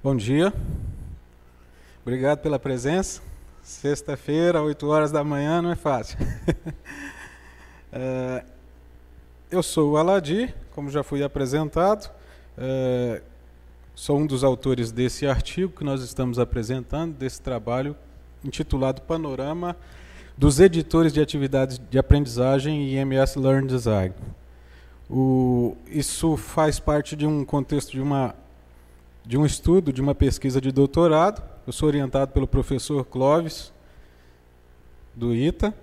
Bom dia, obrigado pela presença. Sexta-feira, 8 horas da manhã, não é fácil. Eu sou o Aladi, como já fui apresentado, sou um dos autores desse artigo que nós estamos apresentando, desse trabalho intitulado Panorama dos Editores de Atividades de Aprendizagem e IMS Learn Design. Isso faz parte de um contexto de um estudo, de uma pesquisa de doutorado. Eu sou orientado pelo professor Clóvis, do ITA,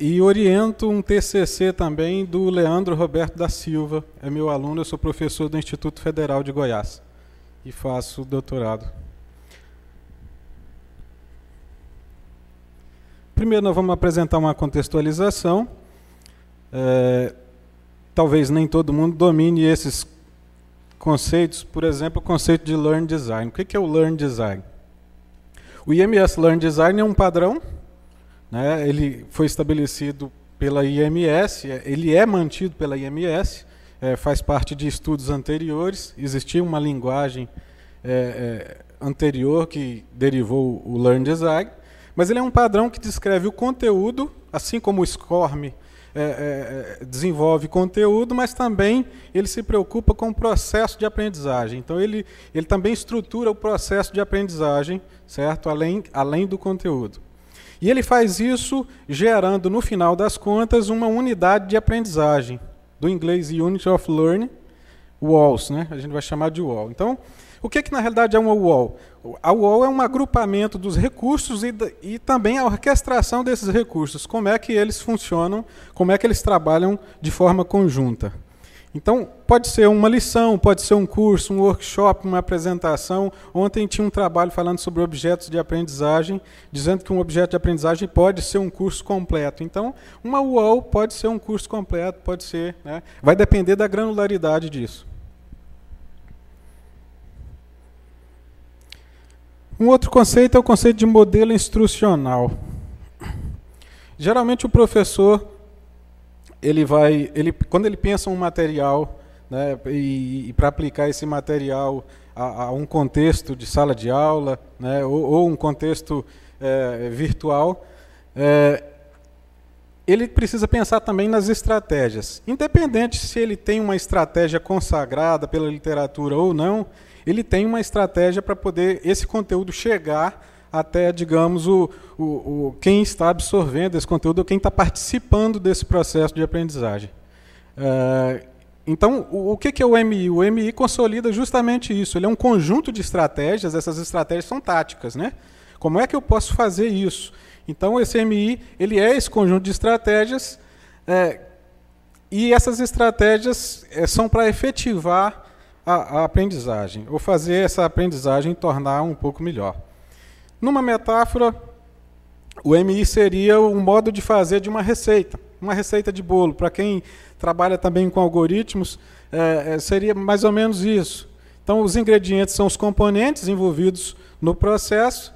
e oriento um TCC também do Leandro Roberto da Silva, é meu aluno, eu sou professor do Instituto Federal de Goiás e faço doutorado. Primeiro nós vamos apresentar uma contextualização. Talvez nem todo mundo domine esses conceitos, por exemplo, o conceito de Learn Design. O que é o Learn Design? O IMS Learn Design é um padrão, né? Ele foi estabelecido pela IMS, ele é mantido pela IMS, faz parte de estudos anteriores, existia uma linguagem anterior que derivou o Learn Design, mas ele é um padrão que descreve o conteúdo, assim como o SCORM desenvolve conteúdo, mas também ele se preocupa com o processo de aprendizagem. Então ele também estrutura o processo de aprendizagem, certo? Além do conteúdo. E ele faz isso gerando, no final das contas, uma unidade de aprendizagem, do inglês Unit of Learning, WOLs, né? A gente vai chamar de WOL. Então, o que na realidade é uma WOL? A WOL é um agrupamento dos recursos e também a orquestração desses recursos, como é que eles funcionam, como é que eles trabalham de forma conjunta. Então, pode ser uma lição, pode ser um curso, um workshop, uma apresentação. Ontem tinha um trabalho falando sobre objetos de aprendizagem, dizendo que um objeto de aprendizagem pode ser um curso completo. Então, uma WOL pode ser um curso completo, pode ser, né? Vai depender da granularidade disso. Um outro conceito é o conceito de modelo instrucional. Geralmente o professor, quando ele pensa um material, né, e para aplicar esse material a um contexto de sala de aula, né, ou um contexto virtual, ele precisa pensar também nas estratégias. Independente se ele tem uma estratégia consagrada pela literatura ou não, ele tem uma estratégia para poder esse conteúdo chegar até, digamos, quem está absorvendo esse conteúdo, ou quem está participando desse processo de aprendizagem. Então, o que é o MI? O MI consolida justamente isso. Ele é um conjunto de estratégias, essas estratégias são táticas, né? Como é que eu posso fazer isso? Então, esse MI, ele é esse conjunto de estratégias, e essas estratégias são para efetivar a aprendizagem, ou fazer essa aprendizagem tornar um pouco melhor. Numa metáfora, o MI seria um modo de fazer de uma receita de bolo. Para quem trabalha também com algoritmos, seria mais ou menos isso. Então, os ingredientes são os componentes envolvidos no processo,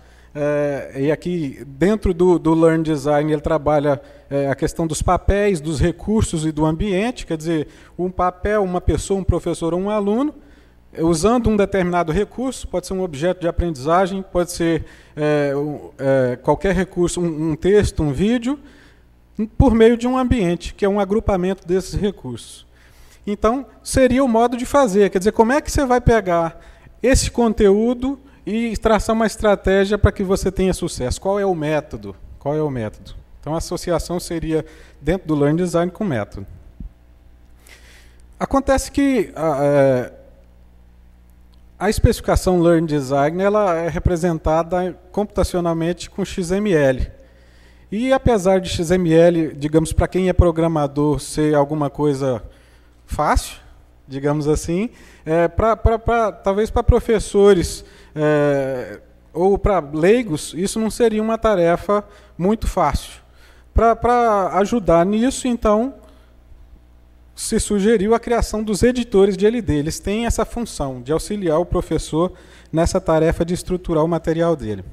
e aqui, dentro do Learn Design, ele trabalha a questão dos papéis, dos recursos e do ambiente, quer dizer, um papel, uma pessoa, um professor ou um aluno, usando um determinado recurso, pode ser um objeto de aprendizagem, pode ser qualquer recurso, um texto, um vídeo, por meio de um ambiente, que é um agrupamento desses recursos. Então, seria o modo de fazer, quer dizer, como é que você vai pegar esse conteúdo e traçar uma estratégia para que você tenha sucesso? Qual é o método? Qual é o método? Então, a associação seria dentro do Learn Design com método. Acontece que a especificação Learn Design ela é representada computacionalmente com XML. E apesar de XML, digamos, para quem é programador, ser alguma coisa fácil, digamos assim, talvez para professores ou para leigos, isso não seria uma tarefa muito fácil. Para ajudar nisso, então, se sugeriu a criação dos editores de LD. Eles têm essa função de auxiliar o professor nessa tarefa de estruturar o material dele.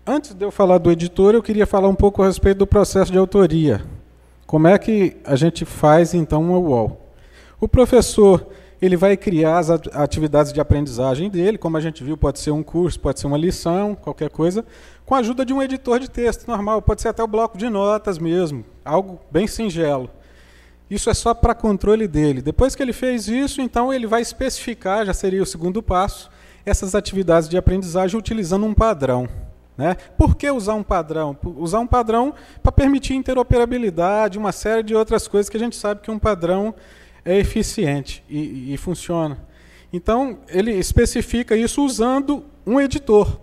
Antes de eu falar do editor, eu queria falar um pouco a respeito do processo de autoria. Como é que a gente faz, então, uma UOL? O professor ele vai criar as atividades de aprendizagem dele, como a gente viu, pode ser um curso, pode ser uma lição, qualquer coisa, com a ajuda de um editor de texto normal, pode ser até o bloco de notas mesmo, algo bem singelo. Isso é só para controle dele. Depois que ele fez isso, então ele vai especificar, já seria o segundo passo, essas atividades de aprendizagem utilizando um padrão. Né? Por que usar um padrão? Usar um padrão para permitir interoperabilidade, uma série de outras coisas que a gente sabe que um padrão é eficiente e funciona. Então, ele especifica isso usando um editor.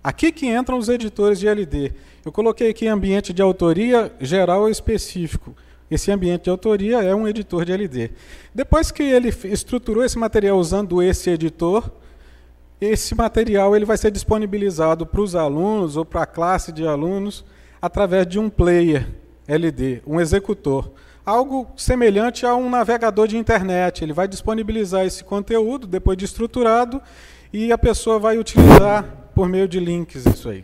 Aqui que entram os editores de LD. Eu coloquei aqui ambiente de autoria geral ou específico. Esse ambiente de autoria é um editor de LD. Depois que ele estruturou esse material usando esse editor, esse material ele vai ser disponibilizado para os alunos ou para a classe de alunos através de um player LD, um executor. Algo semelhante a um navegador de internet. Ele vai disponibilizar esse conteúdo, depois de estruturado, e a pessoa vai utilizar por meio de links isso aí.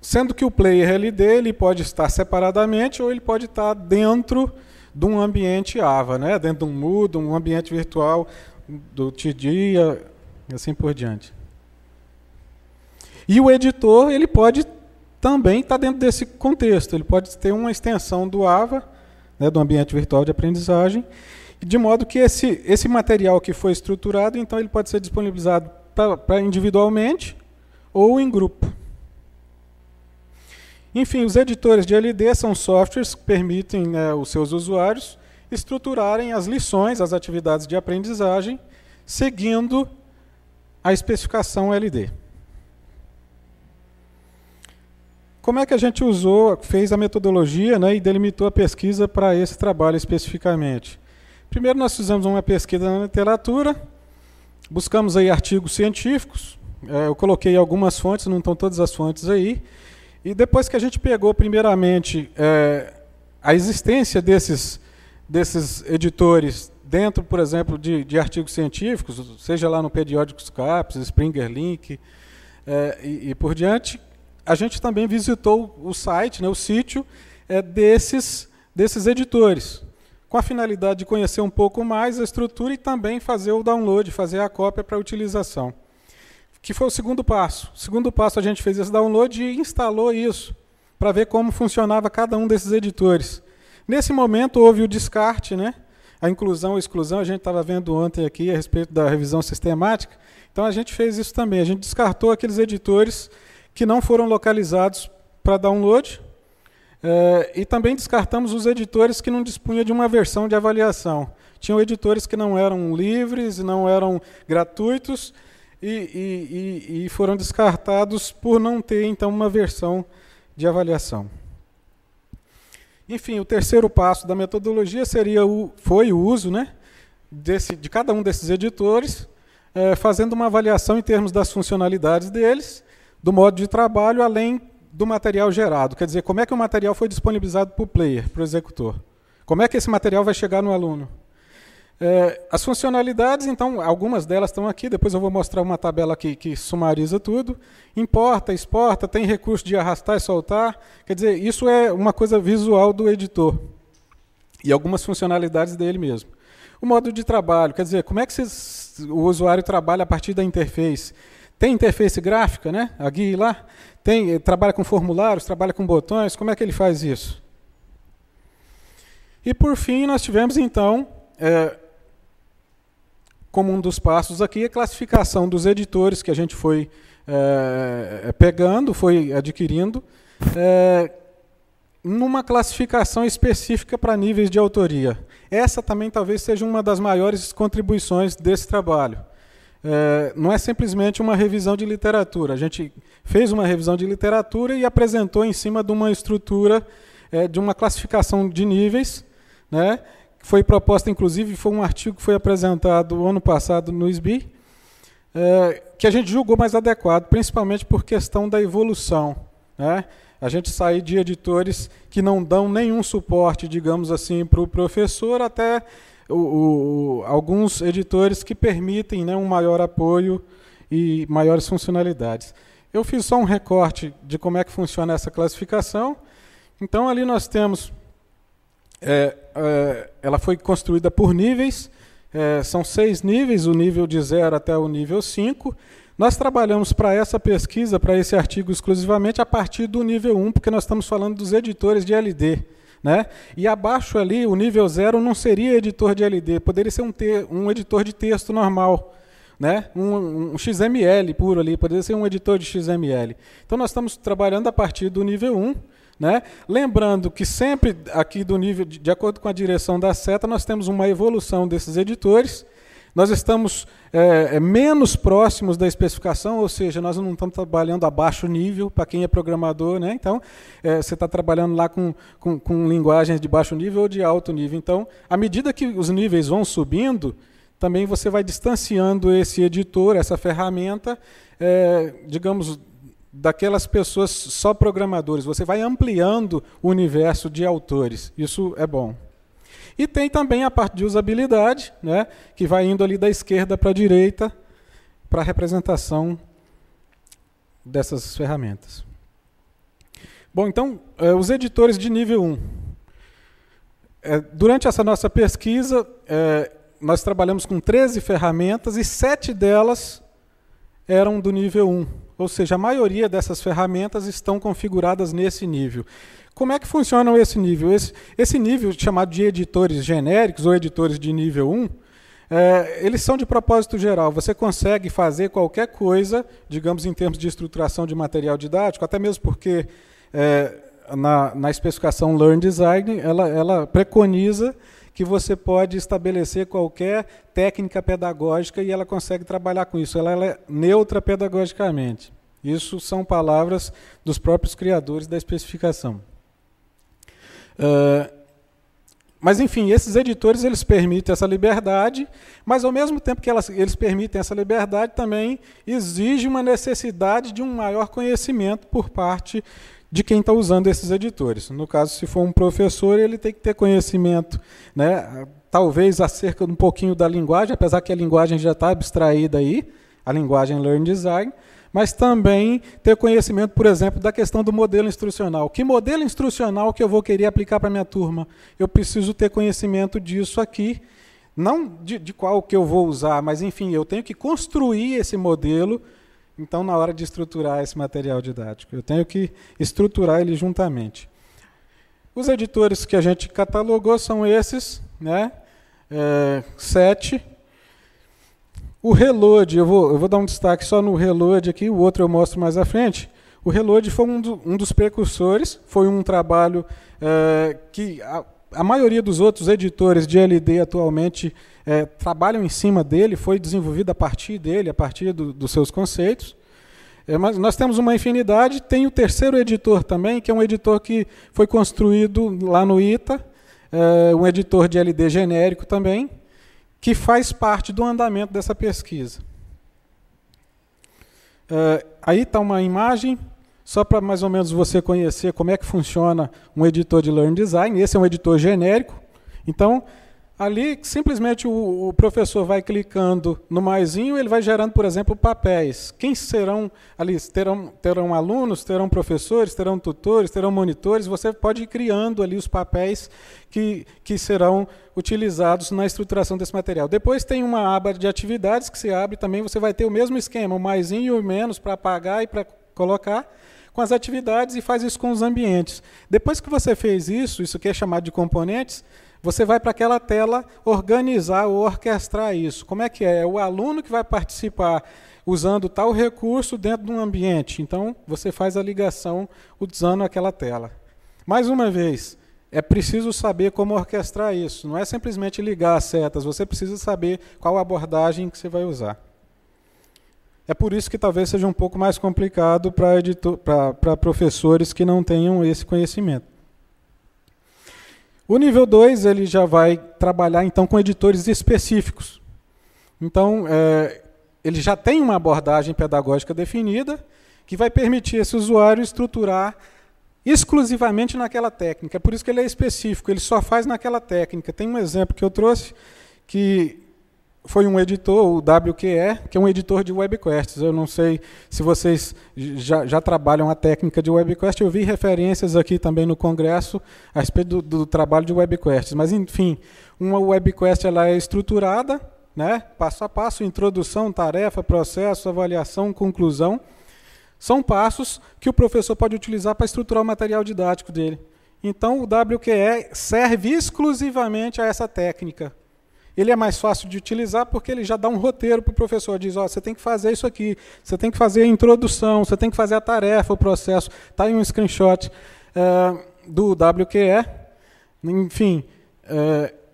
Sendo que o player LD ele pode estar separadamente ou ele pode estar dentro de um ambiente AVA, né? Dentro de um Moodle, um ambiente virtual do TD e assim por diante. E o editor ele pode também estar dentro desse contexto, ele pode ter uma extensão do AVA, né, do ambiente virtual de aprendizagem, de modo que esse material que foi estruturado, então ele pode ser disponibilizado para individualmente ou em grupo. Enfim, os editores de LD são softwares que permitem, né, os seus usuários estruturarem as lições, as atividades de aprendizagem, seguindo a especificação LD. Como é que a gente fez a metodologia, né, e delimitou a pesquisa para esse trabalho especificamente? Primeiro nós fizemos uma pesquisa na literatura, buscamos aí artigos científicos, eu coloquei algumas fontes, não estão todas as fontes aí, e depois que a gente pegou primeiramente a existência desses editores dentro, por exemplo, de artigos científicos, seja lá no Periódicos CAPES, Springer Link e por diante, a gente também visitou o site, né, o sítio desses editores, com a finalidade de conhecer um pouco mais a estrutura e também fazer o download, fazer a cópia para utilização. Que foi o segundo passo. O segundo passo a gente fez esse download e instalou isso, para ver como funcionava cada um desses editores. Nesse momento houve o descarte, né? A inclusão ou exclusão, a gente estava vendo ontem aqui a respeito da revisão sistemática, então a gente fez isso também, a gente descartou aqueles editores que não foram localizados para download, e também descartamos os editores que não dispunham de uma versão de avaliação. Tinham editores que não eram livres, não eram gratuitos, e foram descartados por não ter, então, uma versão de avaliação. Enfim, o terceiro passo da metodologia foi o uso, né, de cada um desses editores, fazendo uma avaliação em termos das funcionalidades deles, do modo de trabalho, além do material gerado. Quer dizer, como é que o material foi disponibilizado para o player, para o executor? Como é que esse material vai chegar no aluno? As funcionalidades, então, algumas delas estão aqui, depois eu vou mostrar uma tabela aqui que sumariza tudo. Importa, exporta, tem recurso de arrastar e soltar. Quer dizer, isso é uma coisa visual do editor. E algumas funcionalidades dele mesmo. O modo de trabalho, quer dizer, como é que o usuário trabalha a partir da interface? Tem interface gráfica, né? A GUI lá? Trabalha com formulários, trabalha com botões, como é que ele faz isso? E por fim, nós tivemos então, como um dos passos aqui, a classificação dos editores que a gente foi pegando, foi adquirindo, numa classificação específica para níveis de autoria. Essa também talvez seja uma das maiores contribuições desse trabalho. Não é simplesmente uma revisão de literatura. A gente fez uma revisão de literatura e apresentou em cima de uma estrutura, de uma classificação de níveis, né? Foi proposta, inclusive, foi um artigo que foi apresentado ano passado no SBI, que a gente julgou mais adequado, principalmente por questão da evolução, né? A gente sai de editores que não dão nenhum suporte, digamos assim, para o professor, até alguns editores que permitem, né, um maior apoio e maiores funcionalidades. Eu fiz só um recorte de como é que funciona essa classificação. Então, ali nós temos, ela foi construída por níveis, são 6 níveis, o nível de 0 até o nível 5. Nós trabalhamos para essa pesquisa, para esse artigo exclusivamente, a partir do nível 1, porque nós estamos falando dos editores de LD. Né? E abaixo ali, o nível 0 não seria editor de LD, poderia ser um editor de texto normal. Né? Um XML puro ali, poderia ser um editor de XML. Então, nós estamos trabalhando a partir do nível 1. Né? Lembrando que sempre aqui do nível, de acordo com a direção da seta, nós temos uma evolução desses editores. Nós estamos menos próximos da especificação, ou seja, nós não estamos trabalhando a baixo nível, para quem é programador, né? Então, você está trabalhando lá com linguagens de baixo nível ou de alto nível. Então, à medida que os níveis vão subindo, também você vai distanciando esse editor, essa ferramenta, digamos, daquelas pessoas só programadores. Você vai ampliando o universo de autores. Isso é bom. E tem também a parte de usabilidade, né, que vai indo ali da esquerda para a direita, para a representação dessas ferramentas. Bom, então, os editores de nível 1. Durante essa nossa pesquisa, nós trabalhamos com 13 ferramentas e 7 delas eram do nível 1. Ou seja, a maioria dessas ferramentas estão configuradas nesse nível. Como é que funciona esse nível? Esse nível, chamado de editores genéricos ou editores de nível 1, eles são de propósito geral. Você consegue fazer qualquer coisa, digamos, em termos de estruturação de material didático, até mesmo porque na especificação Learn Design, ela preconiza que você pode estabelecer qualquer técnica pedagógica e ela consegue trabalhar com isso. Ela é neutra pedagogicamente. Isso são palavras dos próprios criadores da especificação. Mas, enfim, esses editores eles permitem essa liberdade, mas, ao mesmo tempo que eles permitem essa liberdade, também exige uma necessidade de um maior conhecimento por parte de quem está usando esses editores. No caso, se for um professor, ele tem que ter conhecimento, né, talvez acerca de um pouquinho da linguagem, apesar que a linguagem já está abstraída aí, a linguagem Learn Design, mas também ter conhecimento, por exemplo, da questão do modelo instrucional. Que modelo instrucional que eu vou querer aplicar para a minha turma? Eu preciso ter conhecimento disso aqui, não de qual que eu vou usar, mas, enfim, eu tenho que construir esse modelo, então, na hora de estruturar esse material didático. Eu tenho que estruturar ele juntamente. Os editores que a gente catalogou são esses, né? 7. O Reload, eu vou dar um destaque só no Reload aqui, o outro eu mostro mais à frente. O Reload foi um dos precursores, foi um trabalho que a maioria dos outros editores de LD atualmente trabalham em cima dele, foi desenvolvido a partir dele, a partir dos seus conceitos. Mas nós temos uma infinidade, tem o terceiro editor também, que é um editor que foi construído lá no ITA, um editor de LD genérico também, que faz parte do andamento dessa pesquisa. Aí está uma imagem, só para mais ou menos você conhecer como é que funciona um editor de Learn Design. Esse é um editor genérico. Então, ali, simplesmente o professor vai clicando no maisinho, ele vai gerando, por exemplo, papéis. Quem serão ali? Terão alunos, terão professores, terão tutores, terão monitores. Você pode ir criando ali os papéis que serão utilizados na estruturação desse material. Depois tem uma aba de atividades que se abre também, você vai ter o mesmo esquema, o maisinho e o menos para apagar e para colocar, com as atividades, e faz isso com os ambientes. Depois que você fez isso que é chamado de componentes, você vai para aquela tela organizar ou orquestrar isso. Como é que é? É o aluno que vai participar usando tal recurso dentro de um ambiente. Então, você faz a ligação usando aquela tela. Mais uma vez, é preciso saber como orquestrar isso. Não é simplesmente ligar as setas, você precisa saber qual abordagem que você vai usar. É por isso que talvez seja um pouco mais complicado para professores que não tenham esse conhecimento. O nível 2 ele já vai trabalhar então com editores específicos. Então, ele já tem uma abordagem pedagógica definida que vai permitir esse usuário estruturar exclusivamente naquela técnica. É por isso que ele é específico, ele só faz naquela técnica. Tem um exemplo que eu trouxe que foi um editor, o WQE, que é um editor de webquests. Eu não sei se vocês já trabalham a técnica de webquest. Eu vi referências aqui também no congresso a respeito do trabalho de webquests. Mas, enfim, uma webquest ela é estruturada, né, passo a passo, introdução, tarefa, processo, avaliação, conclusão. São passos que o professor pode utilizar para estruturar o material didático dele. Então, o WQE serve exclusivamente a essa técnica. Ele é mais fácil de utilizar porque ele já dá um roteiro para o professor. Diz, ó, você tem que fazer isso aqui, você tem que fazer a introdução, você tem que fazer a tarefa, o processo. Está aí um screenshot do WQE. Enfim,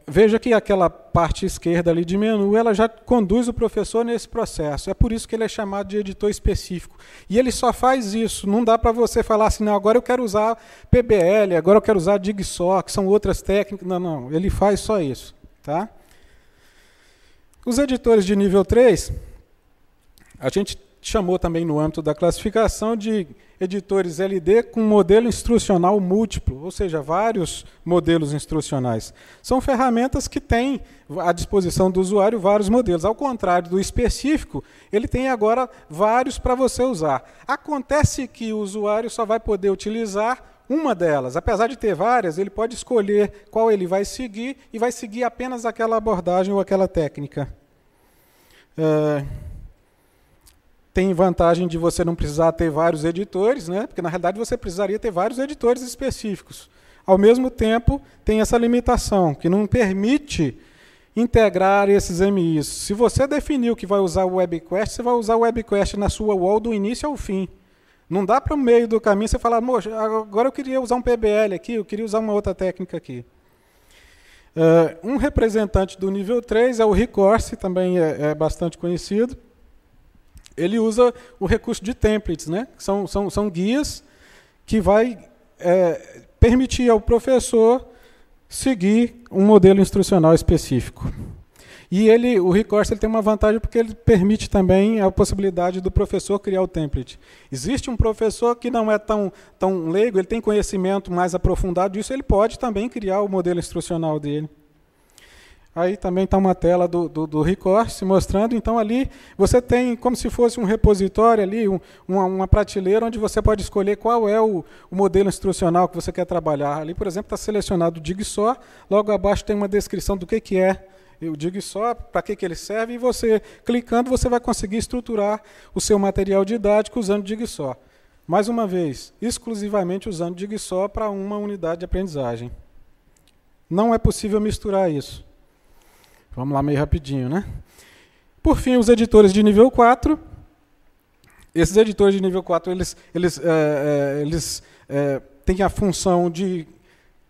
veja que aquela parte esquerda ali de menu, ela já conduz o professor nesse processo. É por isso que ele é chamado de editor específico. E ele só faz isso. Não dá para você falar assim, não, agora eu quero usar PBL, agora eu quero usar Jigsaw, que são outras técnicas. Não, não, ele faz só isso. Tá? Os editores de nível 3, a gente chamou também no âmbito da classificação de editores LD com modelo instrucional múltiplo, ou seja, vários modelos instrucionais. São ferramentas que têm à disposição do usuário vários modelos. Ao contrário do específico, ele tem agora vários para você usar. Acontece que o usuário só vai poder utilizar uma delas. Apesar de ter várias, ele pode escolher qual ele vai seguir e vai seguir apenas aquela abordagem ou aquela técnica. Tem vantagem de você não precisar ter vários editores, né? Porque na realidade você precisaria ter vários editores específicos. Ao mesmo tempo, tem essa limitação, que não permite integrar esses MIs. Se você definiu que vai usar o WebQuest, você vai usar o WebQuest na sua wall do início ao fim. Não dá para o meio do caminho você falar, moça, agora eu queria usar um PBL aqui, eu queria usar uma outra técnica aqui. Um representante do nível 3 é o Recourse, também é bastante conhecido. Ele usa o recurso de templates, né? São guias que vai permitir ao professor seguir um modelo instrucional específico. E o Recourse tem uma vantagem porque ele permite também a possibilidade do professor criar o template. Existe um professor que não é tão leigo, ele tem conhecimento mais aprofundado disso, ele pode também criar o modelo instrucional dele. Aí também está uma tela do Recourse mostrando, então ali você tem como se fosse um repositório ali, uma prateleira onde você pode escolher qual é o modelo instrucional que você quer trabalhar. Ali, por exemplo, está selecionado o Jigsaw, logo abaixo tem uma descrição do que é o Jigsaw, para que ele serve, e você, clicando, você vai conseguir estruturar o seu material didático usando Jigsaw. Mais uma vez, exclusivamente usando Jigsaw para uma unidade de aprendizagem. Não é possível misturar isso. Vamos lá meio rapidinho, né? Por fim, os editores de nível 4. Esses editores de nível 4, eles têm a função de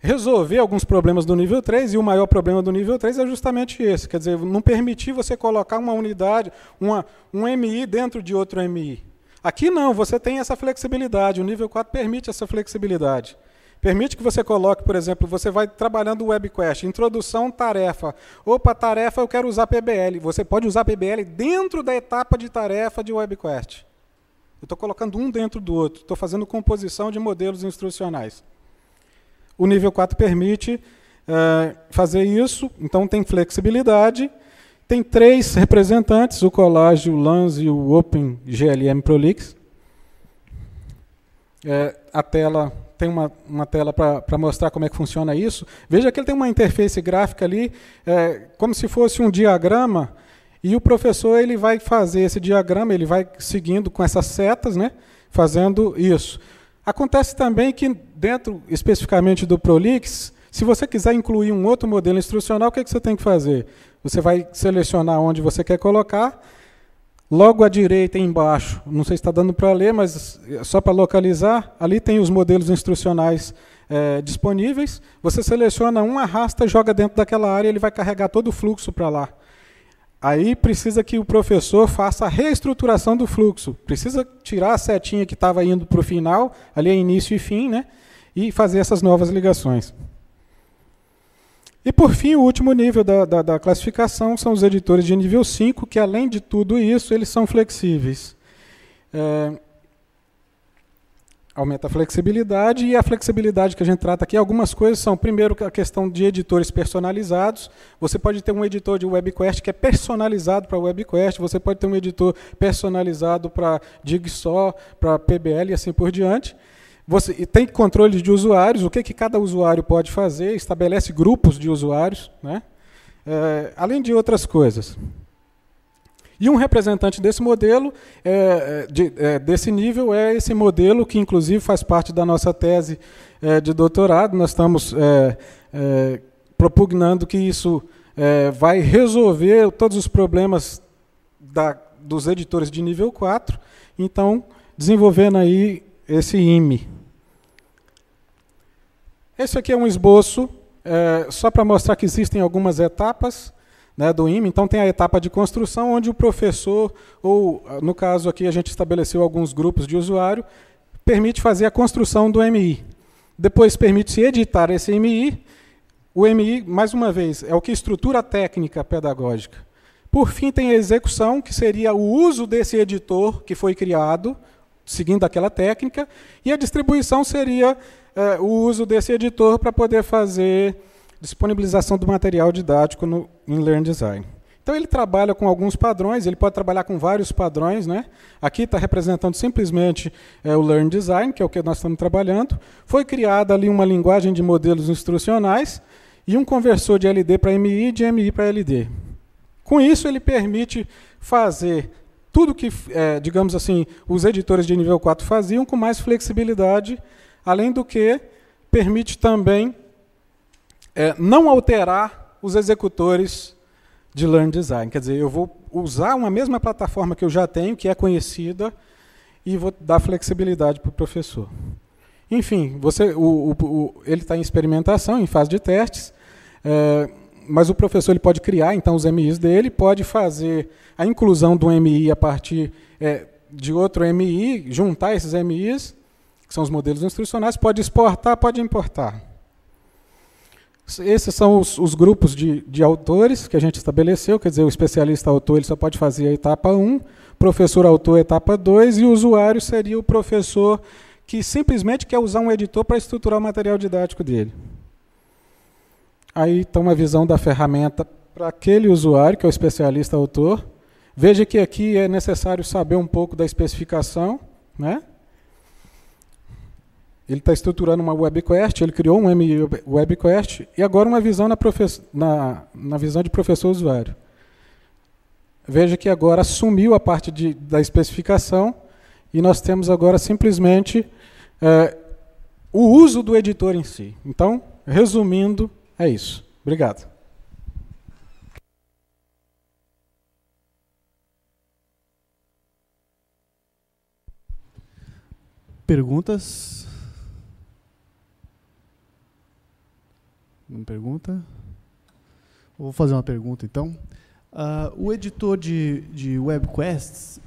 resolver alguns problemas do nível 3, e o maior problema do nível 3 é justamente esse, quer dizer, não permitir você colocar uma unidade, um MI dentro de outro MI. Aqui não, você tem essa flexibilidade, o nível 4 permite essa flexibilidade. Permite que você coloque, por exemplo, você vai trabalhando o WebQuest, introdução, tarefa. Opa, tarefa, eu quero usar PBL. Você pode usar PBL dentro da etapa de tarefa de WebQuest. Eu estou colocando um dentro do outro, estou fazendo composição de modelos instrucionais. O nível 4 permite fazer isso, então tem flexibilidade. Tem 3 representantes, o Collage, o LANS e o OpenGLM Prolix. A tela tem uma tela para mostrar como é que funciona isso. Veja que ele tem uma interface gráfica ali, como se fosse um diagrama, e o professor ele vai fazer esse diagrama, ele vai seguindo com essas setas, né, fazendo isso. Acontece também que, dentro especificamente do Prolix, se você quiser incluir um outro modelo instrucional, o que você tem que fazer? Você vai selecionar onde você quer colocar, logo à direita embaixo, não sei se está dando para ler, mas só para localizar, ali tem os modelos instrucionais disponíveis, você seleciona um, arrasta, joga dentro daquela área, ele vai carregar todo o fluxo para lá. Aí precisa que o professor faça a reestruturação do fluxo. Precisa tirar a setinha que estava indo para o final, ali é início e fim, né? E fazer essas novas ligações. E, por fim, o último nível da classificação são os editores de nível 5, que, além de tudo isso, eles são flexíveis. aumenta a flexibilidade, e a flexibilidade que a gente trata aqui, algumas coisas são, primeiro, a questão de editores personalizados. Você pode ter um editor de WebQuest que é personalizado para WebQuest, você pode ter um editor personalizado para Jigsaw, para PBL e assim por diante. Você tem controle de usuários, o que cada usuário pode fazer, estabelece grupos de usuários, né? Além de outras coisas. E um representante desse modelo, desse nível, é esse modelo que, inclusive, faz parte da nossa tese de doutorado. Nós estamos propugnando que isso vai resolver todos os problemas dos editores de nível 4, então, desenvolvendo aí esse IME. Esse aqui é um esboço, só para mostrar que existem algumas etapas, né, do IME. Então tem a etapa de construção, onde o professor, ou no caso aqui a gente estabeleceu alguns grupos de usuário, permite fazer a construção do MI. Depois permite-se editar esse MI. O MI, mais uma vez, é o que estrutura a técnica pedagógica. Por fim, tem a execução, que seria o uso desse editor que foi criado, seguindo aquela técnica, e a distribuição seria o uso desse editor para poder fazer disponibilização do material didático em Learn Design. Então ele trabalha com alguns padrões, ele pode trabalhar com vários padrões, né? Aqui está representando simplesmente o Learn Design, que é o que nós estamos trabalhando. Foi criada ali uma linguagem de modelos instrucionais e um conversor de LD para MI e de MI para LD. Com isso, ele permite fazer tudo que, digamos assim, os editores de nível 4 faziam com mais flexibilidade, além do que permite também não alterar os executores de Learn Design. Quer dizer, eu vou usar uma mesma plataforma que eu já tenho, que é conhecida, e vou dar flexibilidade para o professor. Enfim, ele está em experimentação, em fase de testes, mas o professor ele pode criar então os MIs dele, pode fazer a inclusão do MI a partir de outro MI, juntar esses MIs, que são os modelos instrucionais, pode exportar, pode importar. Esses são os grupos de autores que a gente estabeleceu, quer dizer, o especialista autor ele só pode fazer a etapa 1, professor autor a etapa 2, e o usuário seria o professor que simplesmente quer usar um editor para estruturar o material didático dele. Aí está uma visão da ferramenta para aquele usuário, que é o especialista autor. Veja que aqui é necessário saber um pouco da especificação, né? Ele está estruturando uma WebQuest, ele criou um MI WebQuest, e agora uma visão na visão de professor-usuário. Veja que agora assumiu a parte da especificação, e nós temos agora simplesmente o uso do editor em si. Então, resumindo, é isso. Obrigado. Perguntas? Uma pergunta? Vou fazer uma pergunta, então. O editor de WebQuests,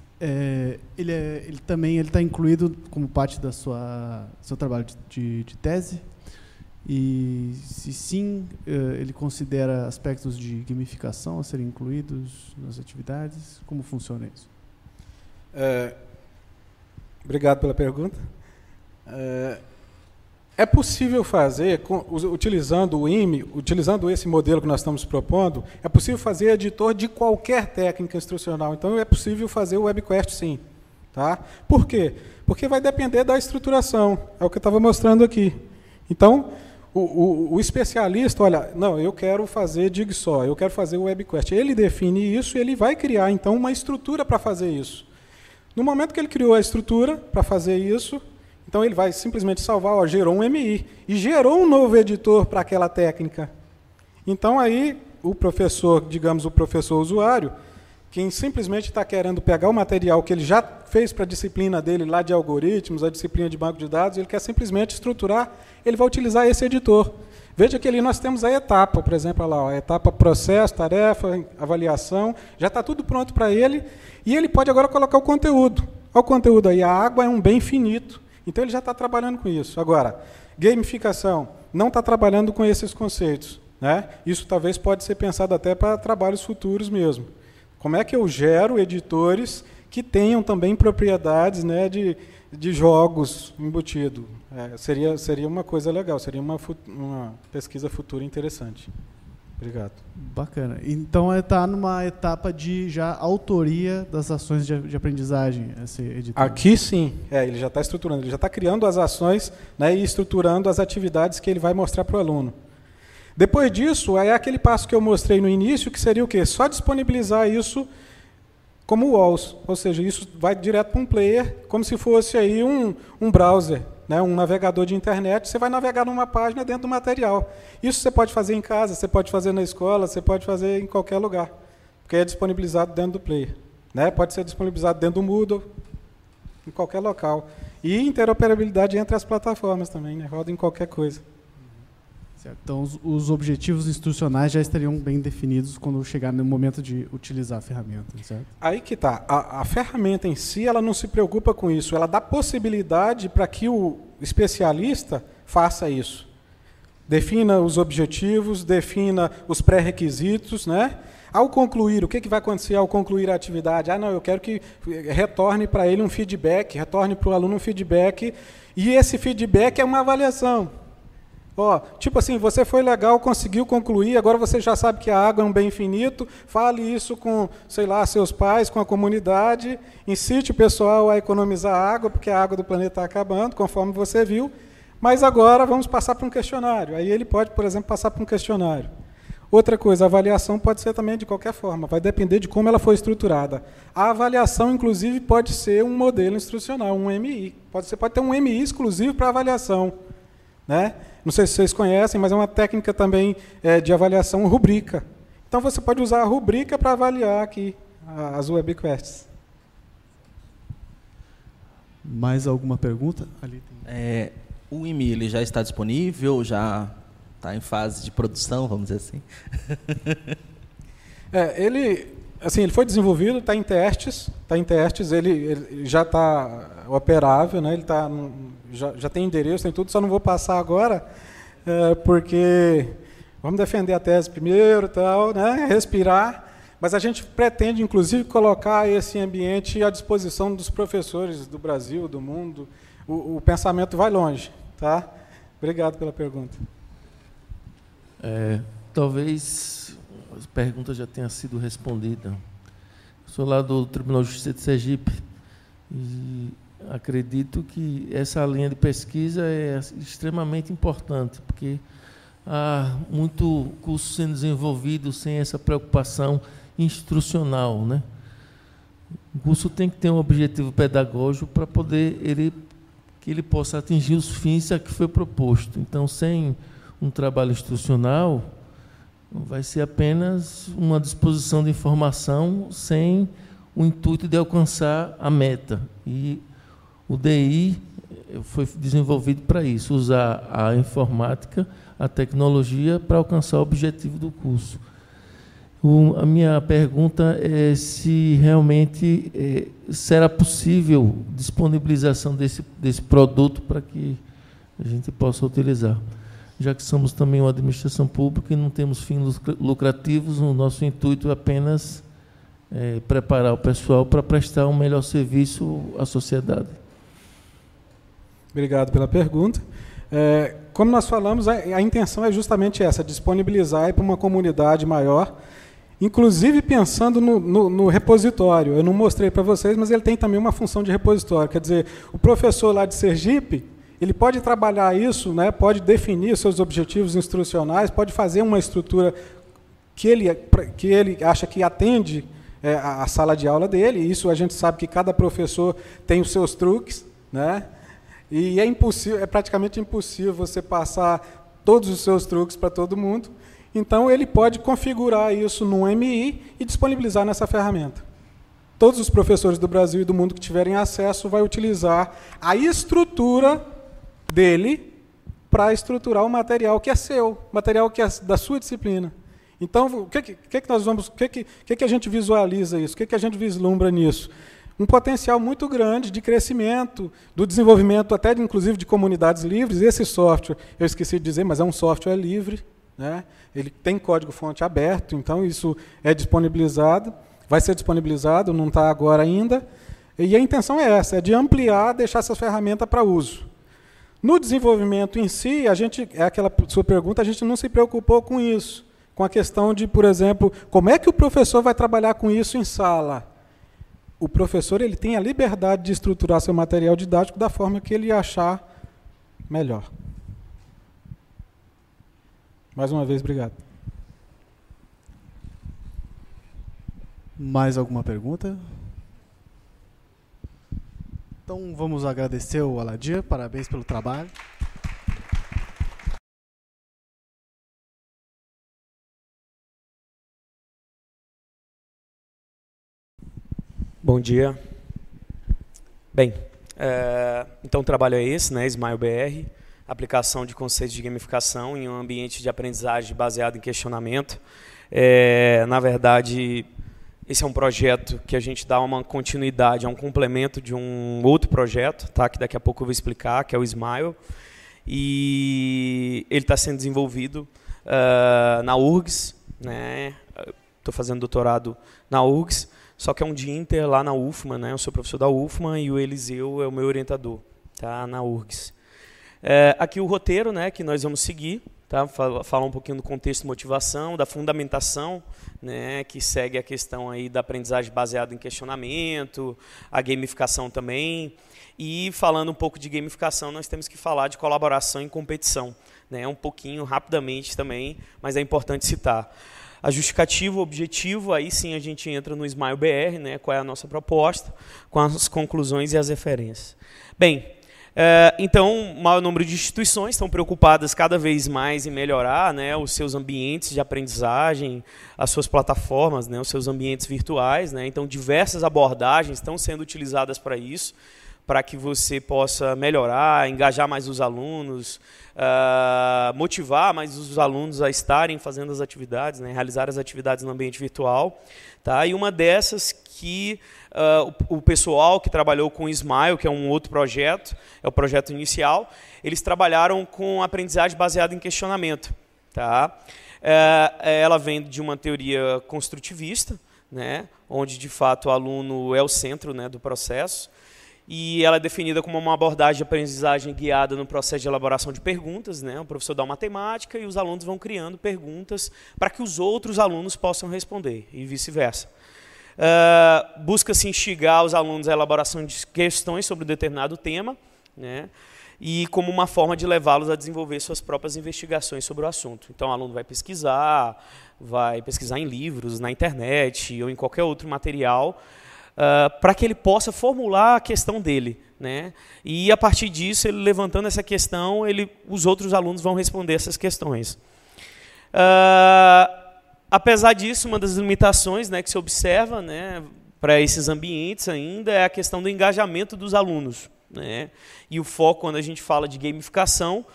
ele também está incluído como parte do seu trabalho de tese? E, se sim, ele considera aspectos de gamificação a serem incluídos nas atividades? Como funciona isso? Obrigado pela pergunta. É possível fazer, utilizando o IME, utilizando esse modelo que nós estamos propondo, é possível fazer editor de qualquer técnica instrucional. Então, é possível fazer o WebQuest, sim. Tá? Por quê? Porque vai depender da estruturação. É o que eu estava mostrando aqui. Então, o especialista, olha, não, eu quero fazer Jigsaw, eu quero fazer o WebQuest. Ele define isso e ele vai criar, então, uma estrutura para fazer isso. No momento que ele criou a estrutura para fazer isso, então ele vai simplesmente salvar, gerou um MI, e gerou um novo editor para aquela técnica. Então aí o professor, digamos o professor usuário, quem simplesmente está querendo pegar o material que ele já fez para a disciplina dele lá de algoritmos, a disciplina de banco de dados, ele quer simplesmente estruturar, ele vai utilizar esse editor. Veja que ali nós temos a etapa, por exemplo, lá, a etapa processo, tarefa, avaliação, já está tudo pronto para ele, e ele pode agora colocar o conteúdo. Olha o conteúdo aí, a água é um bem finito, então ele já está trabalhando com isso. Agora, gamificação, não está trabalhando com esses conceitos, né? Isso talvez pode ser pensado até para trabalhos futuros mesmo. Como é que eu gero editores que tenham também propriedades, né, de jogos embutido. Seria uma coisa legal, seria uma pesquisa futura interessante. Obrigado. Bacana. Então está numa etapa de já autoria das ações de aprendizagem, esse editor. Aqui sim, ele já está estruturando, ele já está criando as ações, né, e estruturando as atividades que ele vai mostrar para o aluno. Depois disso, é aquele passo que eu mostrei no início, que seria o quê? Só disponibilizar isso como walls, ou seja, isso vai direto para um player, como se fosse aí um browser, né, um navegador de internet. Você vai navegar numa página dentro do material. Isso você pode fazer em casa, você pode fazer na escola, você pode fazer em qualquer lugar, porque é disponibilizado dentro do player. Né? Pode ser disponibilizado dentro do Moodle, em qualquer local. E interoperabilidade entre as plataformas também, né? Roda em qualquer coisa. Certo. Então, os objetivos instrucionais já estariam bem definidos quando chegar no momento de utilizar a ferramenta, certo? Aí que está. A ferramenta em si, ela não se preocupa com isso. Ela dá possibilidade para que o especialista faça isso. Defina os objetivos, defina os pré-requisitos, né? Ao concluir, o que vai acontecer ao concluir a atividade? Não, eu quero que retorne para ele um feedback, retorne para o aluno um feedback, e esse feedback é uma avaliação. Tipo assim, você foi legal, conseguiu concluir, agora você já sabe que a água é um bem infinito, fale isso com, sei lá, seus pais, com a comunidade, incite o pessoal a economizar água, porque a água do planeta está acabando, conforme você viu, mas agora vamos passar para um questionário. Aí ele pode, por exemplo, passar para um questionário. Outra coisa, a avaliação pode ser também de qualquer forma, vai depender de como ela foi estruturada. A avaliação, inclusive, pode ser um modelo instrucional, um MI. Você pode ter um MI exclusivo para avaliação, né? Não sei se vocês conhecem, mas é uma técnica também de avaliação rubrica. Então, você pode usar a rubrica para avaliar aqui as webquests. Mais alguma pergunta? Ali tem... O IMI ele já está disponível, já está em fase de produção, vamos dizer assim? Ele foi desenvolvido, está em testes, ele já está operável, né? Ele já tem endereço, tem tudo, só não vou passar agora, porque vamos defender a tese primeiro, tal, né? Respirar, mas a gente pretende, inclusive, colocar esse ambiente à disposição dos professores do Brasil, do mundo. O pensamento vai longe, tá? Obrigado pela pergunta. Talvez a pergunta já tenha sido respondida. Eu sou lá do Tribunal de Justiça de Sergipe e acredito que essa linha de pesquisa é extremamente importante, porque há muito curso sendo desenvolvido sem essa preocupação instrucional, né? O curso tem que ter um objetivo pedagógico para poder que ele possa atingir os fins a que foi proposto. Então, sem um trabalho instrucional, vai ser apenas uma disposição de informação sem o intuito de alcançar a meta. E o DI foi desenvolvido para isso, usar a informática, a tecnologia, para alcançar o objetivo do curso. A minha pergunta é se realmente será possível disponibilização desse produto para que a gente possa utilizar. Já que somos também uma administração pública e não temos fins lucrativos, o nosso intuito é apenas preparar o pessoal para prestar um melhor serviço à sociedade. Obrigado pela pergunta. Como nós falamos, a intenção é justamente essa, disponibilizar para uma comunidade maior, inclusive pensando no repositório. Eu não mostrei para vocês, mas ele tem também uma função de repositório. Quer dizer, o professor lá de Sergipe, ele pode trabalhar isso, né, pode definir seus objetivos instrucionais, pode fazer uma estrutura que ele acha que atende a sala de aula dele. Isso a gente sabe que cada professor tem os seus truques, né? E é praticamente impossível você passar todos os seus truques para todo mundo. Então, ele pode configurar isso num MI e disponibilizar nessa ferramenta. Todos os professores do Brasil e do mundo que tiverem acesso vai utilizar a estrutura dele para estruturar o material que é seu, material que é da sua disciplina. Então, o que a gente visualiza isso? O que a gente vislumbra nisso? Um potencial muito grande de crescimento, do desenvolvimento até, inclusive, de comunidades livres. Esse software, eu esqueci de dizer, mas é um software livre, né? Ele tem código-fonte aberto, então isso é disponibilizado. vai ser disponibilizado, não está agora ainda. E a intenção é essa, é de ampliar, deixar essa ferramenta para uso. No desenvolvimento em si, é aquela sua pergunta, a gente não se preocupou com isso. Com a questão de, por exemplo, como é que o professor vai trabalhar com isso em sala? O professor ele tem a liberdade de estruturar seu material didático da forma que ele achar melhor. Mais uma vez, obrigado. Mais alguma pergunta? Então vamos agradecer o Aladir, parabéns pelo trabalho. Bom dia. Bem, então o trabalho é esse, né? Smile BR, aplicação de conceitos de gamificação em um ambiente de aprendizagem baseado em questionamento. Na verdade, esse é um projeto que a gente dá uma continuidade, é um complemento de um outro projeto, tá? Que daqui a pouco eu vou explicar, que é o Smile. E ele está sendo desenvolvido na URGS, né? Estou fazendo doutorado na URGS, só que é um dia inter lá na UFMA, né? Eu sou professor da UFMA e o Eliseu é o meu orientador, tá? Na URGS. Aqui o roteiro, né, que nós vamos seguir, tá? Falar um pouquinho do contexto de motivação, da fundamentação, né, que segue a questão aí da aprendizagem baseada em questionamento, a gamificação também. E falando um pouco de gamificação, nós temos que falar de colaboração e competição, né? Um pouquinho, rapidamente também, mas é importante citar. A justificativa, o objetivo, aí sim a gente entra no Smile BR, né, qual é a nossa proposta, com as conclusões e as referências. Bem, então, o maior número de instituições estão preocupadas cada vez mais em melhorar, né, os seus ambientes de aprendizagem, as suas plataformas, né, os seus ambientes virtuais, né, então diversas abordagens estão sendo utilizadas para isso, para que você possa melhorar, engajar mais os alunos, motivar mais os alunos a estarem fazendo as atividades, né, realizar as atividades no ambiente virtual. Tá? E uma dessas que o pessoal que trabalhou com o Smile, que é um outro projeto, é o projeto inicial, eles trabalharam com aprendizagem baseada em questionamento. Tá? Ela vem de uma teoria construtivista, né, onde de fato o aluno é o centro, né, do processo. E ela é definida como uma abordagem de aprendizagem guiada no processo de elaboração de perguntas, né? O professor dá uma temática e os alunos vão criando perguntas para que os outros alunos possam responder, e vice-versa. Busca-se instigar os alunos à elaboração de questões sobre um determinado tema, né? E como uma forma de levá-los a desenvolver suas próprias investigações sobre o assunto. Então, o aluno vai pesquisar em livros, na internet ou em qualquer outro material, para que ele possa formular a questão dele, né? E a partir disso, ele levantando essa questão, os outros alunos vão responder essas questões. Apesar disso, uma das limitações, né, que se observa, né, para esses ambientes ainda é a questão do engajamento dos alunos, né? E o foco, quando a gente fala de gamificação,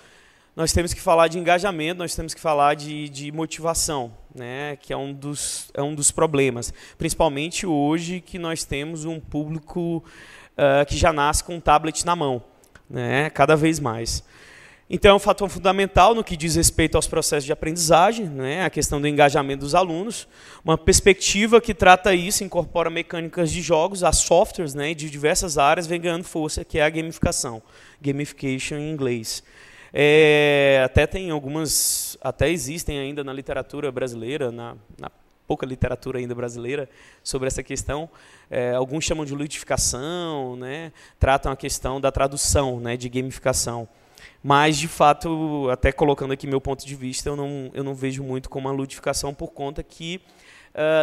nós temos que falar de engajamento, nós temos que falar de motivação, né, que é um dos problemas. Principalmente hoje que nós temos um público que já nasce com um tablet na mão, né, cada vez mais. Então, é um fator fundamental no que diz respeito aos processos de aprendizagem, né, a questão do engajamento dos alunos. Uma perspectiva que trata isso, incorpora mecânicas de jogos, a softwares, né, de diversas áreas, vem ganhando força, que é a gamificação. Gamification em inglês. Até existem ainda na literatura brasileira, na pouca literatura ainda brasileira, sobre essa questão. Alguns chamam de ludificação, né, tratam a questão da tradução, né, de gamificação. Mas, de fato, até colocando aqui meu ponto de vista, eu não vejo muito como uma ludificação por conta que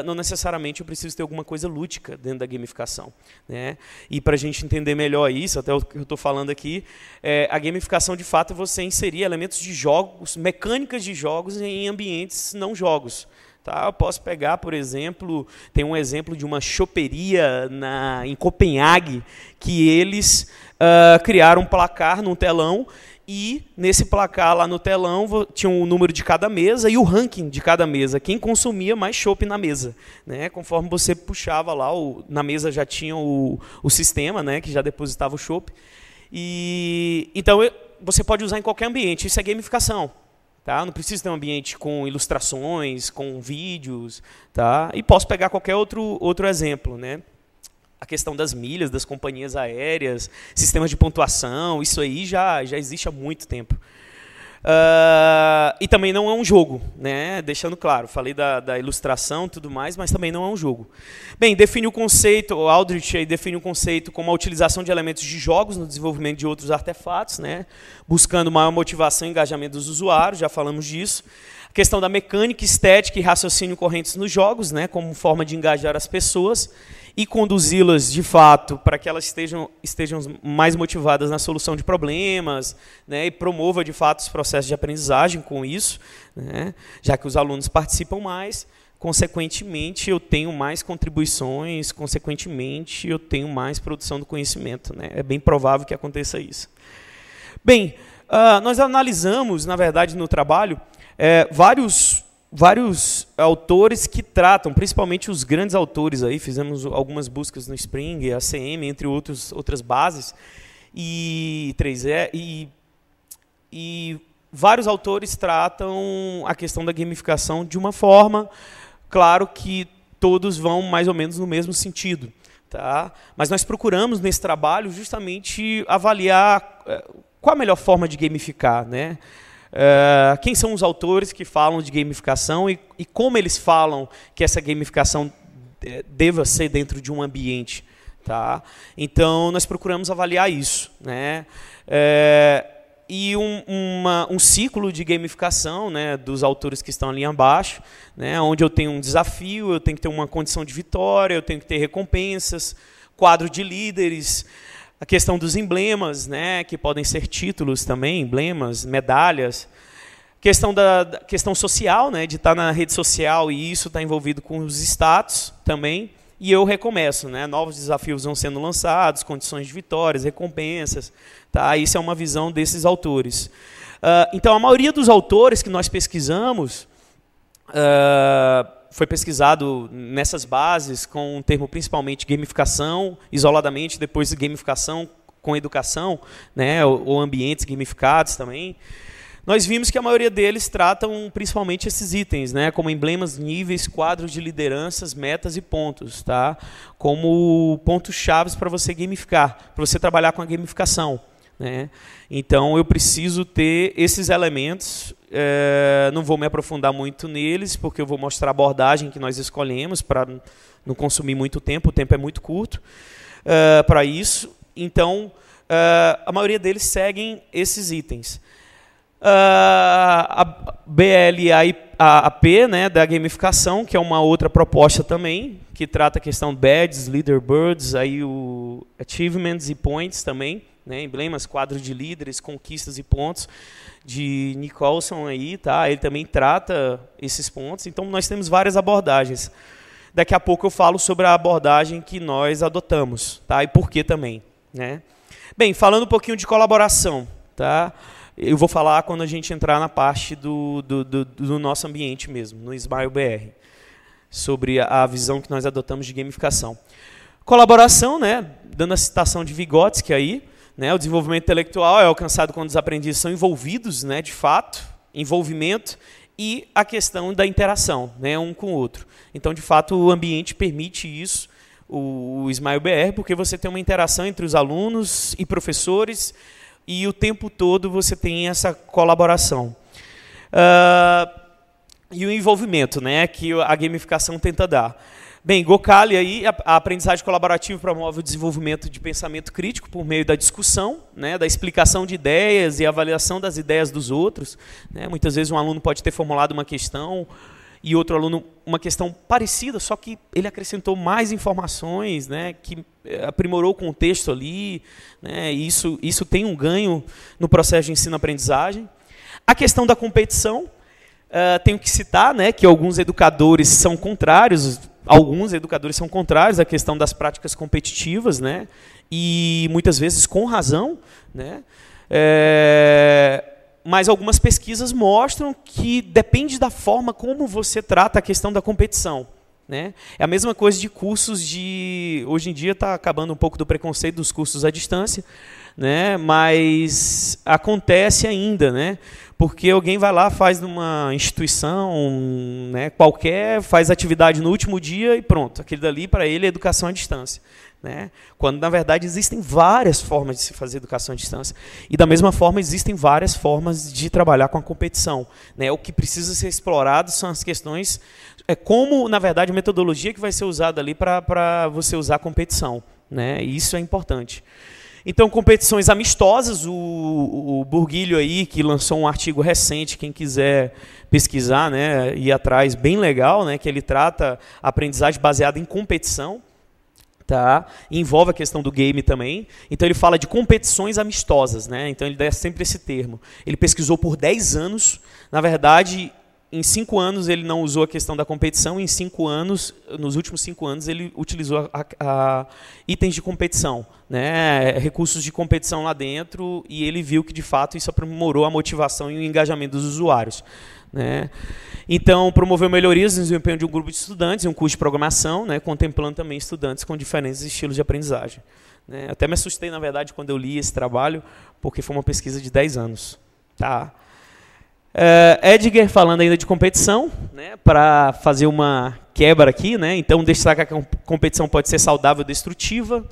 não necessariamente eu preciso ter alguma coisa lúdica dentro da gamificação, né? E para a gente entender melhor isso, até o que eu estou falando aqui, a gamificação, de fato, é você inserir elementos de jogos, mecânicas de jogos em ambientes não jogos. Tá? Eu posso pegar, por exemplo, tem um exemplo de uma choperia em Copenhague, que eles criaram um placar num telão, e nesse placar lá no telão tinha o número de cada mesa e o ranking de cada mesa, quem consumia mais chopp na mesa, né? Conforme você puxava lá, na mesa já tinha o sistema, né, que já depositava o chopp. Então você pode usar em qualquer ambiente, isso é gamificação. Tá? Não preciso ter um ambiente com ilustrações, com vídeos. Tá? E posso pegar qualquer outro exemplo. Né? A questão das milhas, das companhias aéreas, sistemas de pontuação, isso aí já existe há muito tempo. E também não é um jogo, né? Deixando claro, falei da ilustração e tudo mais, mas também não é um jogo. Bem, define o conceito, o Aldrich aí define o conceito como a utilização de elementos de jogos no desenvolvimento de outros artefatos, né? Buscando maior motivação e engajamento dos usuários, já falamos disso. A questão da mecânica, estética e raciocínio correntes nos jogos, né? Como forma de engajar as pessoas e conduzi-las, de fato, para que elas estejam mais motivadas na solução de problemas, né, e promova, de fato, os processos de aprendizagem com isso, né, já que os alunos participam mais, consequentemente, eu tenho mais contribuições, consequentemente, eu tenho mais produção do conhecimento. Né, é bem provável que aconteça isso. Bem, nós analisamos, na verdade, no trabalho, vários autores que tratam, principalmente os grandes autores aí, fizemos algumas buscas no Spring, ACM, entre outras bases, e 3E, e vários autores tratam a questão da gamificação de uma forma, claro que todos vão mais ou menos no mesmo sentido. Tá? Mas nós procuramos nesse trabalho justamente avaliar qual a melhor forma de gamificar, né? Quem são os autores que falam de gamificação e como eles falam que essa gamificação deva ser dentro de um ambiente. Tá? Então, nós procuramos avaliar isso. Né? E um ciclo de gamificação, né, dos autores que estão ali abaixo, né, onde eu tenho um desafio, eu tenho que ter uma condição de vitória, eu tenho que ter recompensas, quadro de líderes, a questão dos emblemas, né, que podem ser títulos também, emblemas, medalhas. Questão social, né, de estar na rede social e isso está envolvido com os status também. E eu recomeço, né, novos desafios vão sendo lançados, condições de vitórias, recompensas. Tá? Isso é uma visão desses autores. Então, a maioria dos autores que nós pesquisamos foi pesquisado nessas bases com um termo principalmente gamificação, isoladamente, depois gamificação com educação, né, ou ambientes gamificados também. Nós vimos que a maioria deles tratam principalmente esses itens, né, como emblemas, níveis, quadros de lideranças, metas e pontos, tá, como pontos-chave para você gamificar, para você trabalhar com a gamificação. Né? Então, eu preciso ter esses elementos, não vou me aprofundar muito neles, porque eu vou mostrar a abordagem que nós escolhemos para não consumir muito tempo, o tempo é muito curto para isso. Então, a maioria deles seguem esses itens. A BLAP, né, da gamificação, que é uma outra proposta também, que trata a questão badges, leaderboards, aí o achievements e points também, né, emblemas, quadros de líderes, conquistas e pontos, de Nicholson aí, tá? Ele também trata esses pontos. Então, nós temos várias abordagens. Daqui a pouco eu falo sobre a abordagem que nós adotamos, tá? E por que também, né? Bem, falando um pouquinho de colaboração, tá? Eu vou falar quando a gente entrar na parte do nosso ambiente mesmo, no Smile BR, sobre a visão que nós adotamos de gamificação. Colaboração, né? Dando a citação de Vygotsky aí, né, o desenvolvimento intelectual é alcançado quando os aprendiz são envolvidos, né, de fato, envolvimento, e a questão da interação, né, um com o outro. Então, de fato, o ambiente permite isso, o Smile BR, porque você tem uma interação entre os alunos e professores, e o tempo todo você tem essa colaboração. E o envolvimento, né, que a gamificação tenta dar. Bem, Gokali aí, a aprendizagem colaborativa promove o desenvolvimento de pensamento crítico por meio da discussão, né, da explicação de ideias e avaliação das ideias dos outros. Né? Muitas vezes um aluno pode ter formulado uma questão e outro aluno uma questão parecida, só que ele acrescentou mais informações, né, que aprimorou o contexto ali, né, e isso tem um ganho no processo de ensino-aprendizagem. A questão da competição, tenho que citar, né, que alguns educadores são contrários à questão das práticas competitivas, né, e muitas vezes com razão, né, mas algumas pesquisas mostram que depende da forma como você trata a questão da competição. Né? É a mesma coisa de cursos de... Hoje em dia está acabando um pouco do preconceito dos cursos à distância, né? Mas acontece ainda, né? porque alguém vai lá, faz numa instituição, né, qualquer, faz atividade no último dia e pronto. Aquele dali, para ele, é educação à distância. Né? Quando, na verdade, existem várias formas de se fazer educação à distância. E, da mesma forma, existem várias formas de trabalhar com a competição. Né? O que precisa ser explorado são as questões... como, na verdade, a metodologia que vai ser usada ali para você usar a competição. Né? E isso é importante. Então, competições amistosas, o Burguilho aí, que lançou um artigo recente, quem quiser pesquisar, né, ir atrás, bem legal, né, que ele trata a aprendizagem baseada em competição. Tá? Envolve a questão do game também. Então ele fala de competições amistosas, né? Então ele dá sempre esse termo. Ele pesquisou por 10 anos. Na verdade, em 5 anos ele não usou a questão da competição. Em 5 anos, nos últimos 5 anos, ele utilizou itens de competição, né? Recursos de competição lá dentro, e ele viu que de fato isso aprimorou a motivação e o engajamento dos usuários. Né? Então, promoveu melhorias no desempenho de um grupo de estudantes em um curso de programação, né, contemplando também estudantes com diferentes estilos de aprendizagem. Né? Até me assustei, na verdade, quando eu li esse trabalho, porque foi uma pesquisa de 10 anos. Tá? Edgar, falando ainda de competição, né, para fazer uma quebra aqui, né, então destaca que a competição pode ser saudável ou destrutiva.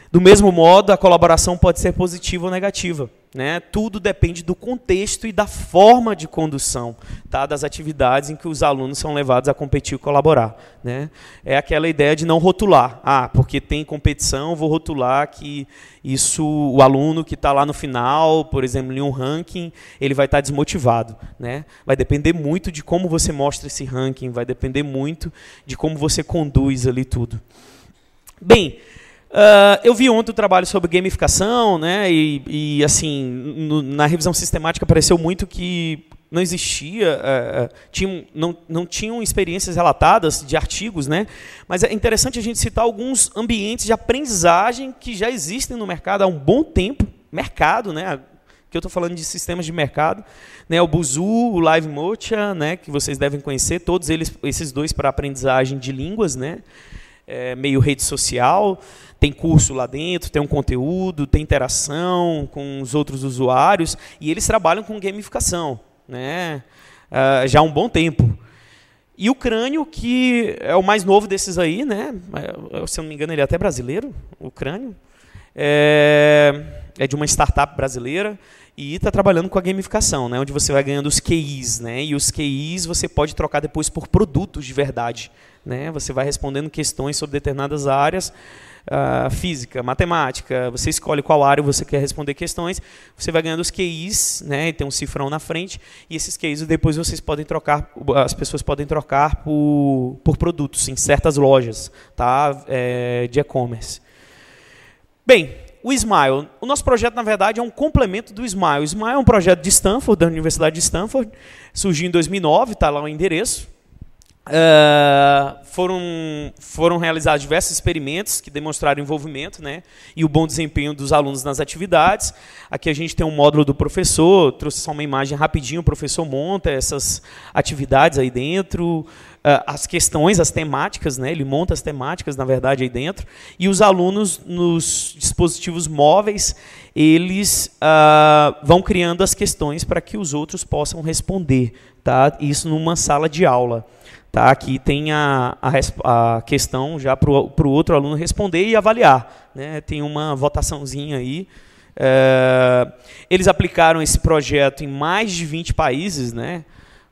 Do mesmo modo, a colaboração pode ser positiva ou negativa. Né? Tudo depende do contexto e da forma de condução, tá? Das atividades em que os alunos são levados a competir e colaborar. Né? É aquela ideia de não rotular. Porque tem competição, vou rotular que isso, o aluno que está lá no final, por exemplo, em um ranking, ele vai estar desmotivado. Né? Vai depender muito de como você mostra esse ranking, vai depender muito de como você conduz ali tudo. Bem, eu vi ontem o trabalho sobre gamificação, né, e assim, na revisão sistemática apareceu muito que não existia, não tinham experiências relatadas de artigos, né, mas é interessante a gente citar alguns ambientes de aprendizagem que já existem no mercado há um bom tempo, né, que eu estou falando de sistemas de mercado, né, o Buzu, o Live Mocha, né, que vocês devem conhecer, todos esses dois para aprendizagem de línguas, né, meio rede social. Tem curso lá dentro, tem um conteúdo, tem interação com os outros usuários, e eles trabalham com gamificação, né? Já há um bom tempo. E o Crânio, que é o mais novo desses aí, né? Se eu não me engano, ele é até brasileiro, o Crânio. É de uma startup brasileira e está trabalhando com a gamificação, né? Onde você vai ganhando os QIs, né? E os QIs você pode trocar depois por produtos de verdade. Né? Você vai respondendo questões sobre determinadas áreas, física, matemática, você escolhe qual área você quer responder questões, você vai ganhando os QIs, né, e tem um cifrão na frente, e esses QIs depois vocês podem trocar, as pessoas podem trocar por produtos em certas lojas, tá, de e-commerce. Bem, o Smile. O nosso projeto, na verdade, é um complemento do Smile. O Smile é um projeto de Stanford, da Universidade de Stanford, surgiu em 2009, está lá o endereço. Foram realizados diversos experimentos que demonstraram envolvimento, né, e o bom desempenho dos alunos nas atividades. Aqui a gente tem um módulo do professor, trouxe só uma imagem rapidinho, o professor monta essas atividades aí dentro, as questões, as temáticas, né, ele monta as temáticas, na verdade, aí dentro, e os alunos nos dispositivos móveis, eles vão criando as questões para que os outros possam responder, tá? Isso numa sala de aula. Tá, aqui tem a questão já para o outro aluno responder e avaliar. Né? Tem uma votaçãozinha aí. Eles aplicaram esse projeto em mais de 20 países. Né?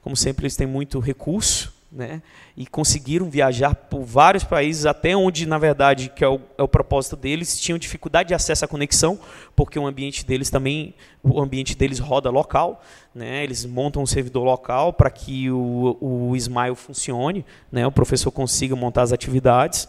Como sempre, eles têm muito recurso. Né? E conseguiram viajar por vários países, até onde, na verdade, que é o propósito deles, tinham dificuldade de acesso à conexão, porque o ambiente deles roda local, né? Eles montam um servidor local para que o Smile funcione, né? O professor consiga montar as atividades.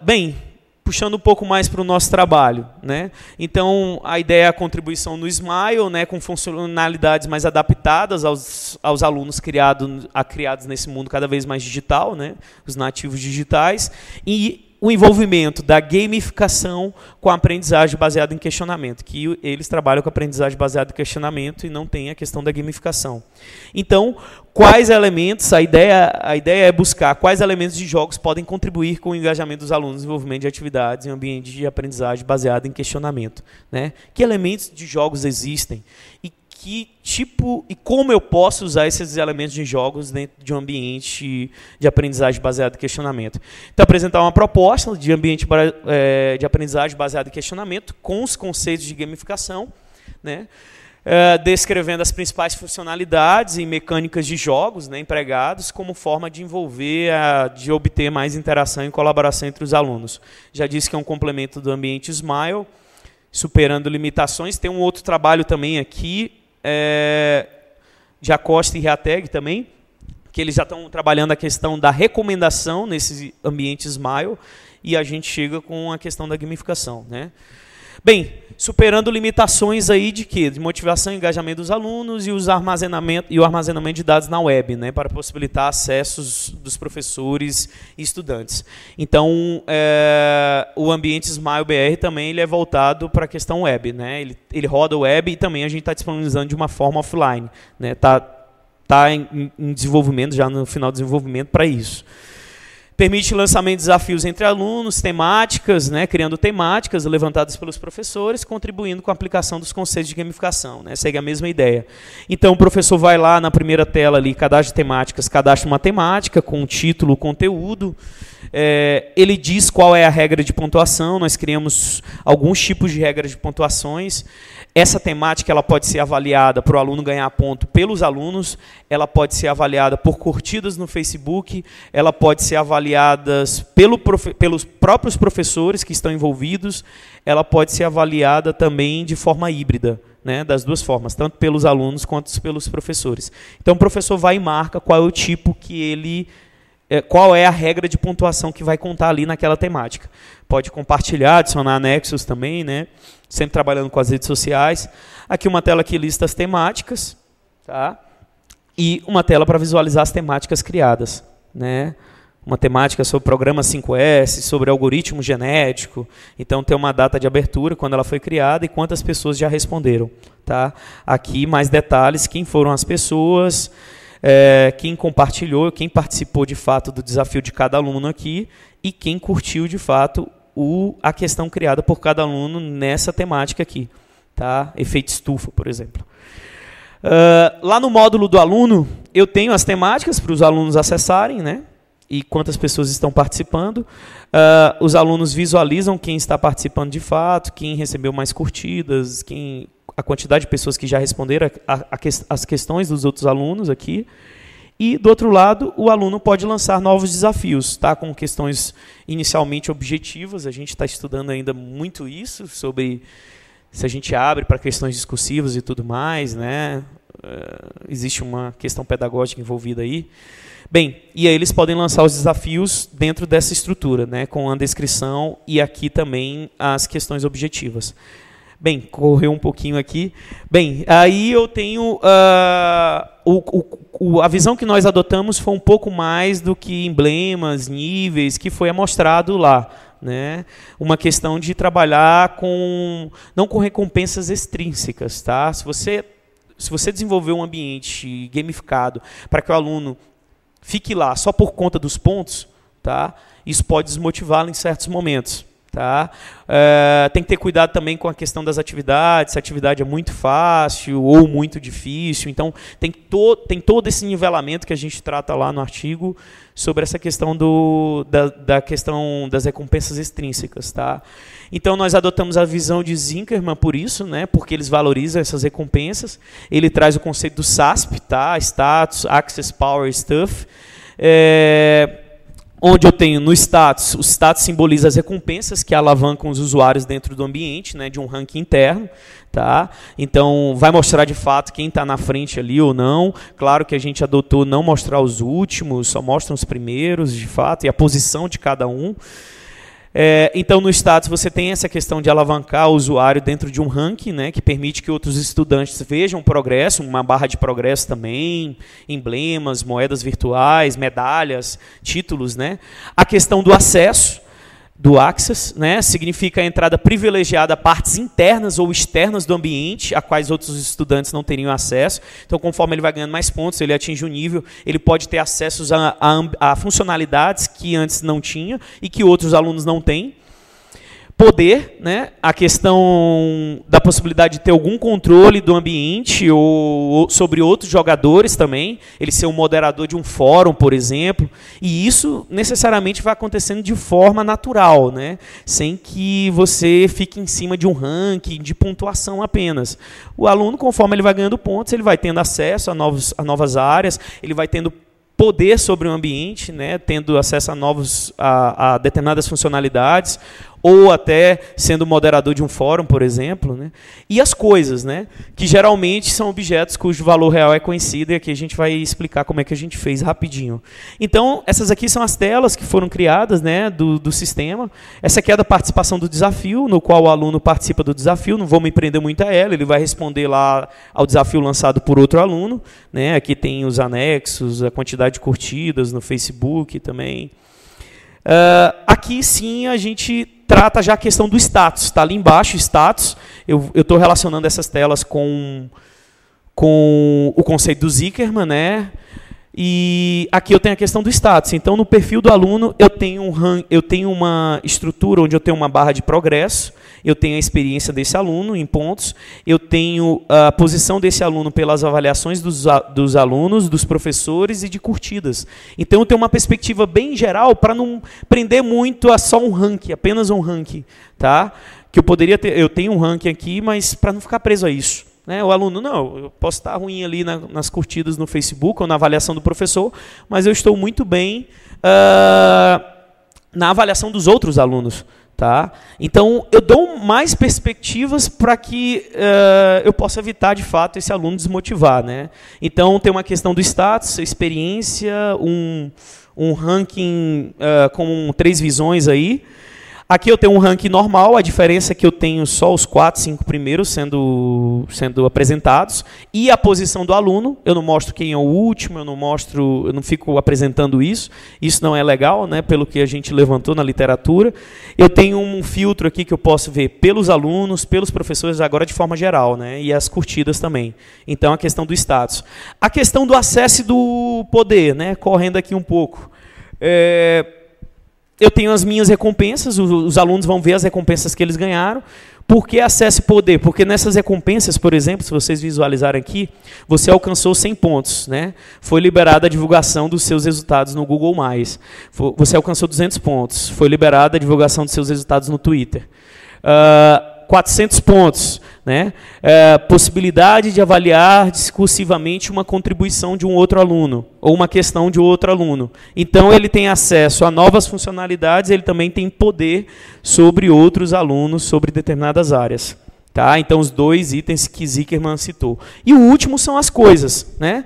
Bem, puxando um pouco mais para o nosso trabalho, né? Então, a ideia é a contribuição no Smile, né, com funcionalidades mais adaptadas aos alunos criados nesse mundo cada vez mais digital, né, os nativos digitais, e o envolvimento da gamificação com a aprendizagem baseada em questionamento, que eles trabalham com a aprendizagem baseada em questionamento e não tem a questão da gamificação. Então, quais elementos, a ideia é buscar quais elementos de jogos podem contribuir com o engajamento dos alunos no desenvolvimento de atividades em ambiente de aprendizagem baseada em questionamento. Né? Que elementos de jogos existem? E que tipo e como eu posso usar esses elementos de jogos dentro de um ambiente de aprendizagem baseado em questionamento. Então, apresentar uma proposta de ambiente de aprendizagem baseado em questionamento com os conceitos de gamificação, né? Descrevendo as principais funcionalidades e mecânicas de jogos, né, empregados como forma de envolver, de obter mais interação e colaboração entre os alunos. Já disse que é um complemento do ambiente Smile, superando limitações. Tem um outro trabalho também aqui, de Acosta e Reateg também, que eles já estão trabalhando a questão da recomendação nesse ambiente Smile, e a gente chega com a questão da gamificação, né? Bem, superando limitações aí de quê? De motivação e engajamento dos alunos e o armazenamento de dados na web, né, para possibilitar acessos dos professores e estudantes. Então, o ambiente Smile BR também ele é voltado para a questão web, né? Ele roda web e também a gente está disponibilizando de uma forma offline, né? Tá em desenvolvimento, já no final do desenvolvimento para isso. Permite lançamento de desafios entre alunos, temáticas, né, criando temáticas levantadas pelos professores, contribuindo com a aplicação dos conceitos de gamificação, né, segue a mesma ideia. Então, o professor vai lá na primeira tela, ali, cadastro de temáticas, cadastra uma temática com o título, o conteúdo, ele diz qual é a regra de pontuação, nós criamos alguns tipos de regras de pontuações. Essa temática ela pode ser avaliada para o aluno ganhar ponto pelos alunos, ela pode ser avaliada por curtidas no Facebook, ela pode ser avaliada pelos próprios professores que estão envolvidos, ela pode ser avaliada também de forma híbrida, né, das duas formas, tanto pelos alunos quanto pelos professores. Então o professor vai e marca qual é o tipo que ele... qual é a regra de pontuação que vai contar ali naquela temática. Pode compartilhar, adicionar anexos também, né? Sempre trabalhando com as redes sociais. Aqui uma tela que lista as temáticas, tá? E uma tela para visualizar as temáticas criadas, né? Uma temática sobre programa 5S, sobre algoritmo genético. Então tem uma data de abertura, quando ela foi criada e quantas pessoas já responderam, tá? Aqui mais detalhes, quem foram as pessoas, quem compartilhou, quem participou de fato do desafio de cada aluno aqui e quem curtiu de fato a questão criada por cada aluno nessa temática aqui, tá? Efeito estufa, por exemplo. Lá no módulo do aluno, eu tenho as temáticas para os alunos acessarem, né? E quantas pessoas estão participando. Os alunos visualizam quem está participando de fato, quem recebeu mais curtidas, a quantidade de pessoas que já responderam as questões dos outros alunos aqui. E, do outro lado, o aluno pode lançar novos desafios, tá? Com questões inicialmente objetivas. A gente está estudando ainda muito isso, sobre se a gente abre para questões discursivas e tudo mais, né? Existe uma questão pedagógica envolvida aí. Bem, e aí eles podem lançar os desafios dentro dessa estrutura, né? Com a descrição e aqui também as questões objetivas. Bem, correu um pouquinho aqui. Bem, aí eu tenho... a visão que nós adotamos foi um pouco mais do que emblemas, níveis, que foi amostrado lá, né? Uma questão de trabalhar não com recompensas extrínsecas, tá? Se você desenvolver um ambiente gamificado para que o aluno fique lá só por conta dos pontos, tá? Isso pode desmotivá-lo em certos momentos. Tá? Tem que ter cuidado também com a questão das atividades, se a atividade é muito fácil ou muito difícil. Então, tem todo esse nivelamento que a gente trata lá no artigo sobre essa questão da questão das recompensas extrínsecas. Tá? Então, nós adotamos a visão de Zinkerman por isso, né? Porque eles valorizam essas recompensas. Ele traz o conceito do SASP, tá? Status, Access, Power, Stuff. Onde eu tenho no status, o status simboliza as recompensas que alavancam os usuários dentro do ambiente, né, de um ranking interno. Tá? Então, vai mostrar de fato quem está na frente ali ou não. Claro que a gente adotou não mostrar os últimos, só mostram os primeiros, de fato, e a posição de cada um. Então, no status, você tem essa questão de alavancar o usuário dentro de um ranking, né, que permite que outros estudantes vejam progresso, uma barra de progresso também, emblemas, moedas virtuais, medalhas, títulos. Né. A questão do acesso, do access, né, significa a entrada privilegiada a partes internas ou externas do ambiente, a quais outros estudantes não teriam acesso. Então, conforme ele vai ganhando mais pontos, ele atinge um nível, ele pode ter acessos a funcionalidades que antes não tinha e que outros alunos não têm. Poder, né? A questão da possibilidade de ter algum controle do ambiente ou sobre outros jogadores também, ele ser um moderador de um fórum, por exemplo, e isso necessariamente vai acontecendo de forma natural, né? Sem que você fique em cima de um ranking, de pontuação apenas. O aluno, conforme ele vai ganhando pontos, ele vai tendo acesso a novas áreas, ele vai tendo poder sobre o ambiente, né? Tendo acesso a determinadas funcionalidades, ou até sendo moderador de um fórum, por exemplo, né? E as coisas, né? Que geralmente são objetos cujo valor real é conhecido, e aqui a gente vai explicar como é que a gente fez rapidinho. Então, essas aqui são as telas que foram criadas, né, do sistema. Essa aqui é da participação do desafio, no qual o aluno participa do desafio, não vou me prender muito a ela, ele vai responder lá ao desafio lançado por outro aluno, né? Aqui tem os anexos, a quantidade de curtidas no Facebook também. Aqui sim a gente trata já a questão do status. Está ali embaixo, status. Eu estou relacionando essas telas com o conceito do Zuckerman, né? E aqui eu tenho a questão do status. Então, no perfil do aluno, eu tenho uma estrutura onde eu tenho uma barra de progresso, eu tenho a experiência desse aluno em pontos, eu tenho a posição desse aluno pelas avaliações dos alunos, dos professores e de curtidas. Então, eu tenho uma perspectiva bem geral para não prender muito a só um ranking, apenas um ranking. Tá? Que eu tenho um ranking aqui, mas para não ficar preso a isso. Né? O aluno, não, eu posso estar ruim ali nas curtidas no Facebook ou na avaliação do professor, mas eu estou muito bem na avaliação dos outros alunos. Tá? Então, eu dou mais perspectivas para que eu possa evitar, de fato, esse aluno desmotivar. Né? Então, tem uma questão do status, experiência, um ranking com 3 visões aí. Aqui eu tenho um ranking normal, a diferença é que eu tenho só os 4, 5 primeiros sendo apresentados, e a posição do aluno, eu não mostro quem é o último, eu não fico apresentando isso não é legal, né, pelo que a gente levantou na literatura. Eu tenho um filtro aqui que eu posso ver pelos alunos, pelos professores, agora de forma geral, né, e as curtidas também. Então, a questão do status. A questão do acesso e do poder, né, correndo aqui um pouco. Eu tenho as minhas recompensas, os alunos vão ver as recompensas que eles ganharam. Por que acesso e poder? Porque nessas recompensas, por exemplo, se vocês visualizarem aqui, você alcançou 100 pontos. Né? Foi liberada a divulgação dos seus resultados no Google+. Você alcançou 200 pontos. Foi liberada a divulgação dos seus resultados no Twitter. 400 pontos. Né? Possibilidade de avaliar discursivamente uma contribuição de um outro aluno, ou uma questão de outro aluno. Então, ele tem acesso a novas funcionalidades, ele também tem poder sobre outros alunos, sobre determinadas áreas. Tá? Então, os 2 itens que Zuckerman citou. E o último são as coisas. Né?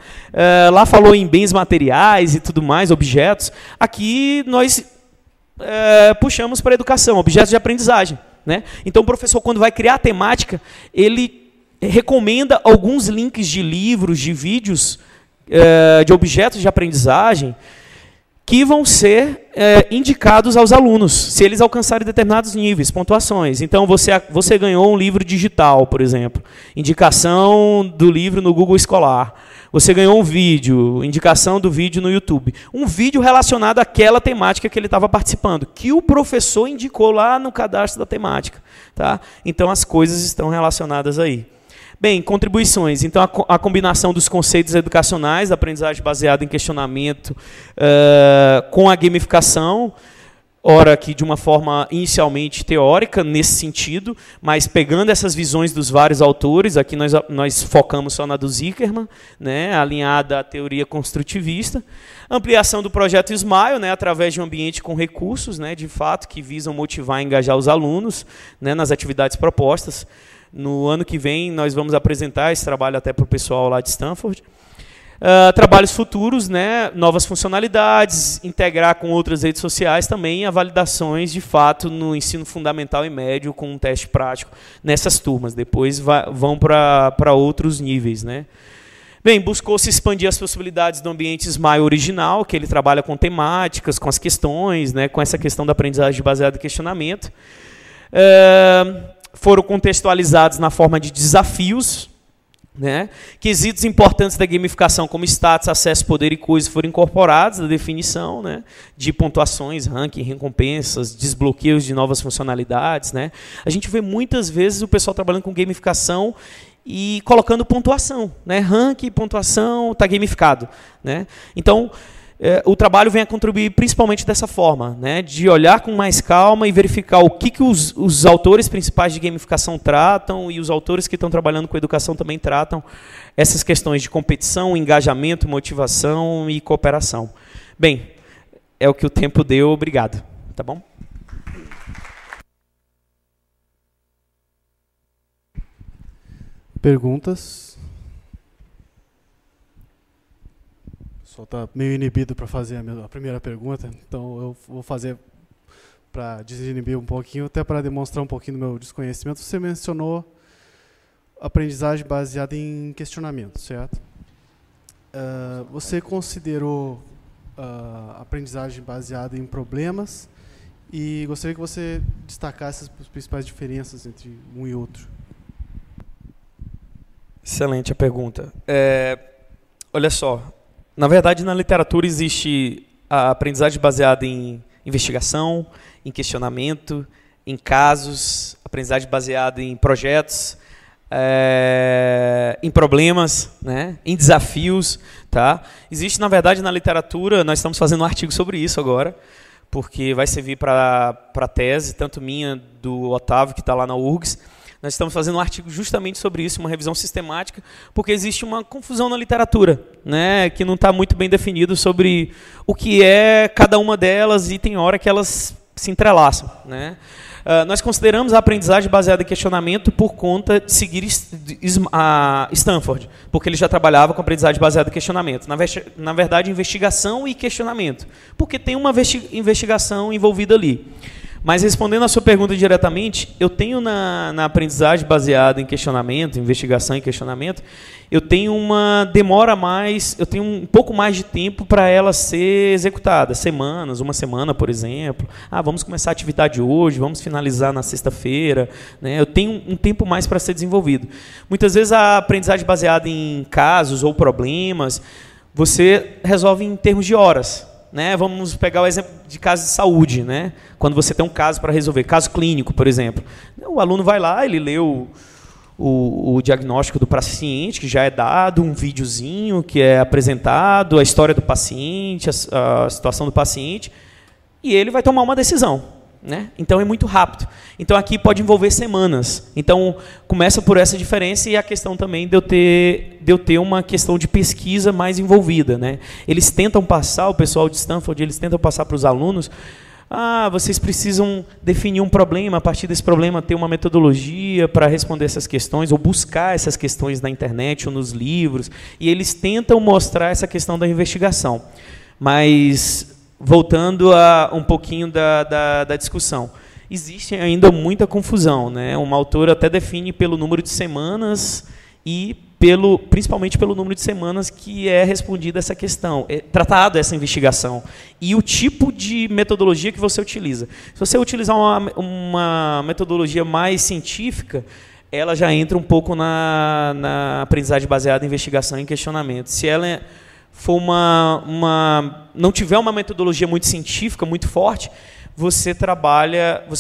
Lá falou em bens materiais e tudo mais, objetos. Aqui, nós puxamos para a educação, objetos de aprendizagem. Né? Então, o professor, quando vai criar a temática, ele recomenda alguns links de livros, de vídeos, de objetos de aprendizagem, que vão ser indicados aos alunos, se eles alcançarem determinados níveis, pontuações. Então, você ganhou um livro digital, por exemplo, indicação do livro no Google Escolar. Você ganhou um vídeo, indicação do vídeo no YouTube. Um vídeo relacionado àquela temática que ele estava participando, que o professor indicou lá no cadastro da temática. Tá? Então, as coisas estão relacionadas aí. Bem, contribuições. Então, a combinação dos conceitos educacionais, da aprendizagem baseada em questionamento, com a gamificação, ora aqui de uma forma inicialmente teórica, nesse sentido, mas pegando essas visões dos vários autores, aqui nós focamos só na do Zuckerman, né, alinhada à teoria construtivista. Ampliação do projeto Smile, né, através de um ambiente com recursos, né, de fato, que visam motivar e engajar os alunos, né, nas atividades propostas. No ano que vem, nós vamos apresentar esse trabalho até para o pessoal lá de Stanford. Trabalhos futuros, né, novas funcionalidades, integrar com outras redes sociais também, a validações de fato no ensino fundamental e médio com um teste prático nessas turmas. Depois vão para outros níveis. Né. Bem, buscou-se expandir as possibilidades do ambiente Smile original, que ele trabalha com temáticas, com as questões, né, com essa questão da aprendizagem baseada em questionamento. Foram contextualizados na forma de desafios, né? Quesitos importantes da gamificação, como status, acesso, poder e coisas, foram incorporados na definição, né? De pontuações, ranking, recompensas, desbloqueios de novas funcionalidades, né? A gente vê muitas vezes o pessoal trabalhando com gamificação e colocando pontuação, né? Ranking, pontuação, está gamificado, né? Então, o trabalho vem a contribuir principalmente dessa forma, né? De olhar com mais calma e verificar o que os autores principais de gamificação tratam e os autores que estão trabalhando com educação também tratam essas questões de competição, engajamento, motivação e cooperação. Bem, é o que o tempo deu, obrigado. Tá bom? Perguntas? Só está meio inibido para fazer a primeira pergunta, então eu vou fazer para desinibir um pouquinho, até para demonstrar um pouquinho do meu desconhecimento. Você mencionou aprendizagem baseada em questionamento, certo? Você considerou aprendizagem baseada em problemas e gostaria que você destacasse as principais diferenças entre um e outro. Excelente a pergunta. Olha só, na verdade, na literatura existe a aprendizagem baseada em investigação, em questionamento, em casos, aprendizagem baseada em projetos, em problemas, né, em desafios. Tá? Existe, na verdade, na literatura, nós estamos fazendo um artigo sobre isso agora, porque vai servir para a tese, tanto minha, do Otávio, que está lá na URGS. Nós estamos fazendo um artigo justamente sobre isso, uma revisão sistemática, porque existe uma confusão na literatura, né, que não está muito bem definido sobre o que é cada uma delas e tem hora que elas se entrelaçam, né. Nós consideramos a aprendizagem baseada em questionamento por conta de seguir a Stanford, porque ele já trabalhava com aprendizagem baseada em questionamento. Na verdade, investigação e questionamento, porque tem uma investigação envolvida ali. Mas respondendo a sua pergunta diretamente, eu tenho na aprendizagem baseada em questionamento, investigação e questionamento, eu tenho uma demora mais, eu tenho um pouco mais de tempo para ela ser executada, semanas, uma semana, por exemplo. Vamos começar a atividade hoje, vamos finalizar na sexta-feira, né? Eu tenho um tempo mais para ser desenvolvido. Muitas vezes a aprendizagem baseada em casos ou problemas, você resolve em termos de horas. Né, vamos pegar o exemplo de caso de saúde, né? Quando você tem um caso para resolver, caso clínico, por exemplo. O aluno vai lá, ele lê o diagnóstico do paciente, que já é dado, um videozinho que é apresentado, a história do paciente, a situação do paciente, e ele vai tomar uma decisão. Né? Então é muito rápido. Então aqui pode envolver semanas. Então começa por essa diferença e a questão também de eu ter uma questão de pesquisa mais envolvida, né? Eles tentam passar, o pessoal de Stanford, eles tentam passar para os alunos, vocês precisam definir um problema, a partir desse problema ter uma metodologia para responder essas questões, ou buscar essas questões na internet ou nos livros, e eles tentam mostrar essa questão da investigação. Mas voltando a um pouquinho da discussão, existe ainda muita confusão, né? Uma autora até define pelo número de semanas e principalmente pelo número de semanas que é respondida essa questão, é tratado essa investigação e o tipo de metodologia que você utiliza. Se você utilizar uma metodologia mais científica, ela já entra um pouco na aprendizagem baseada em investigação e questionamento. Se ela for não tiver uma metodologia muito científica, muito forte, você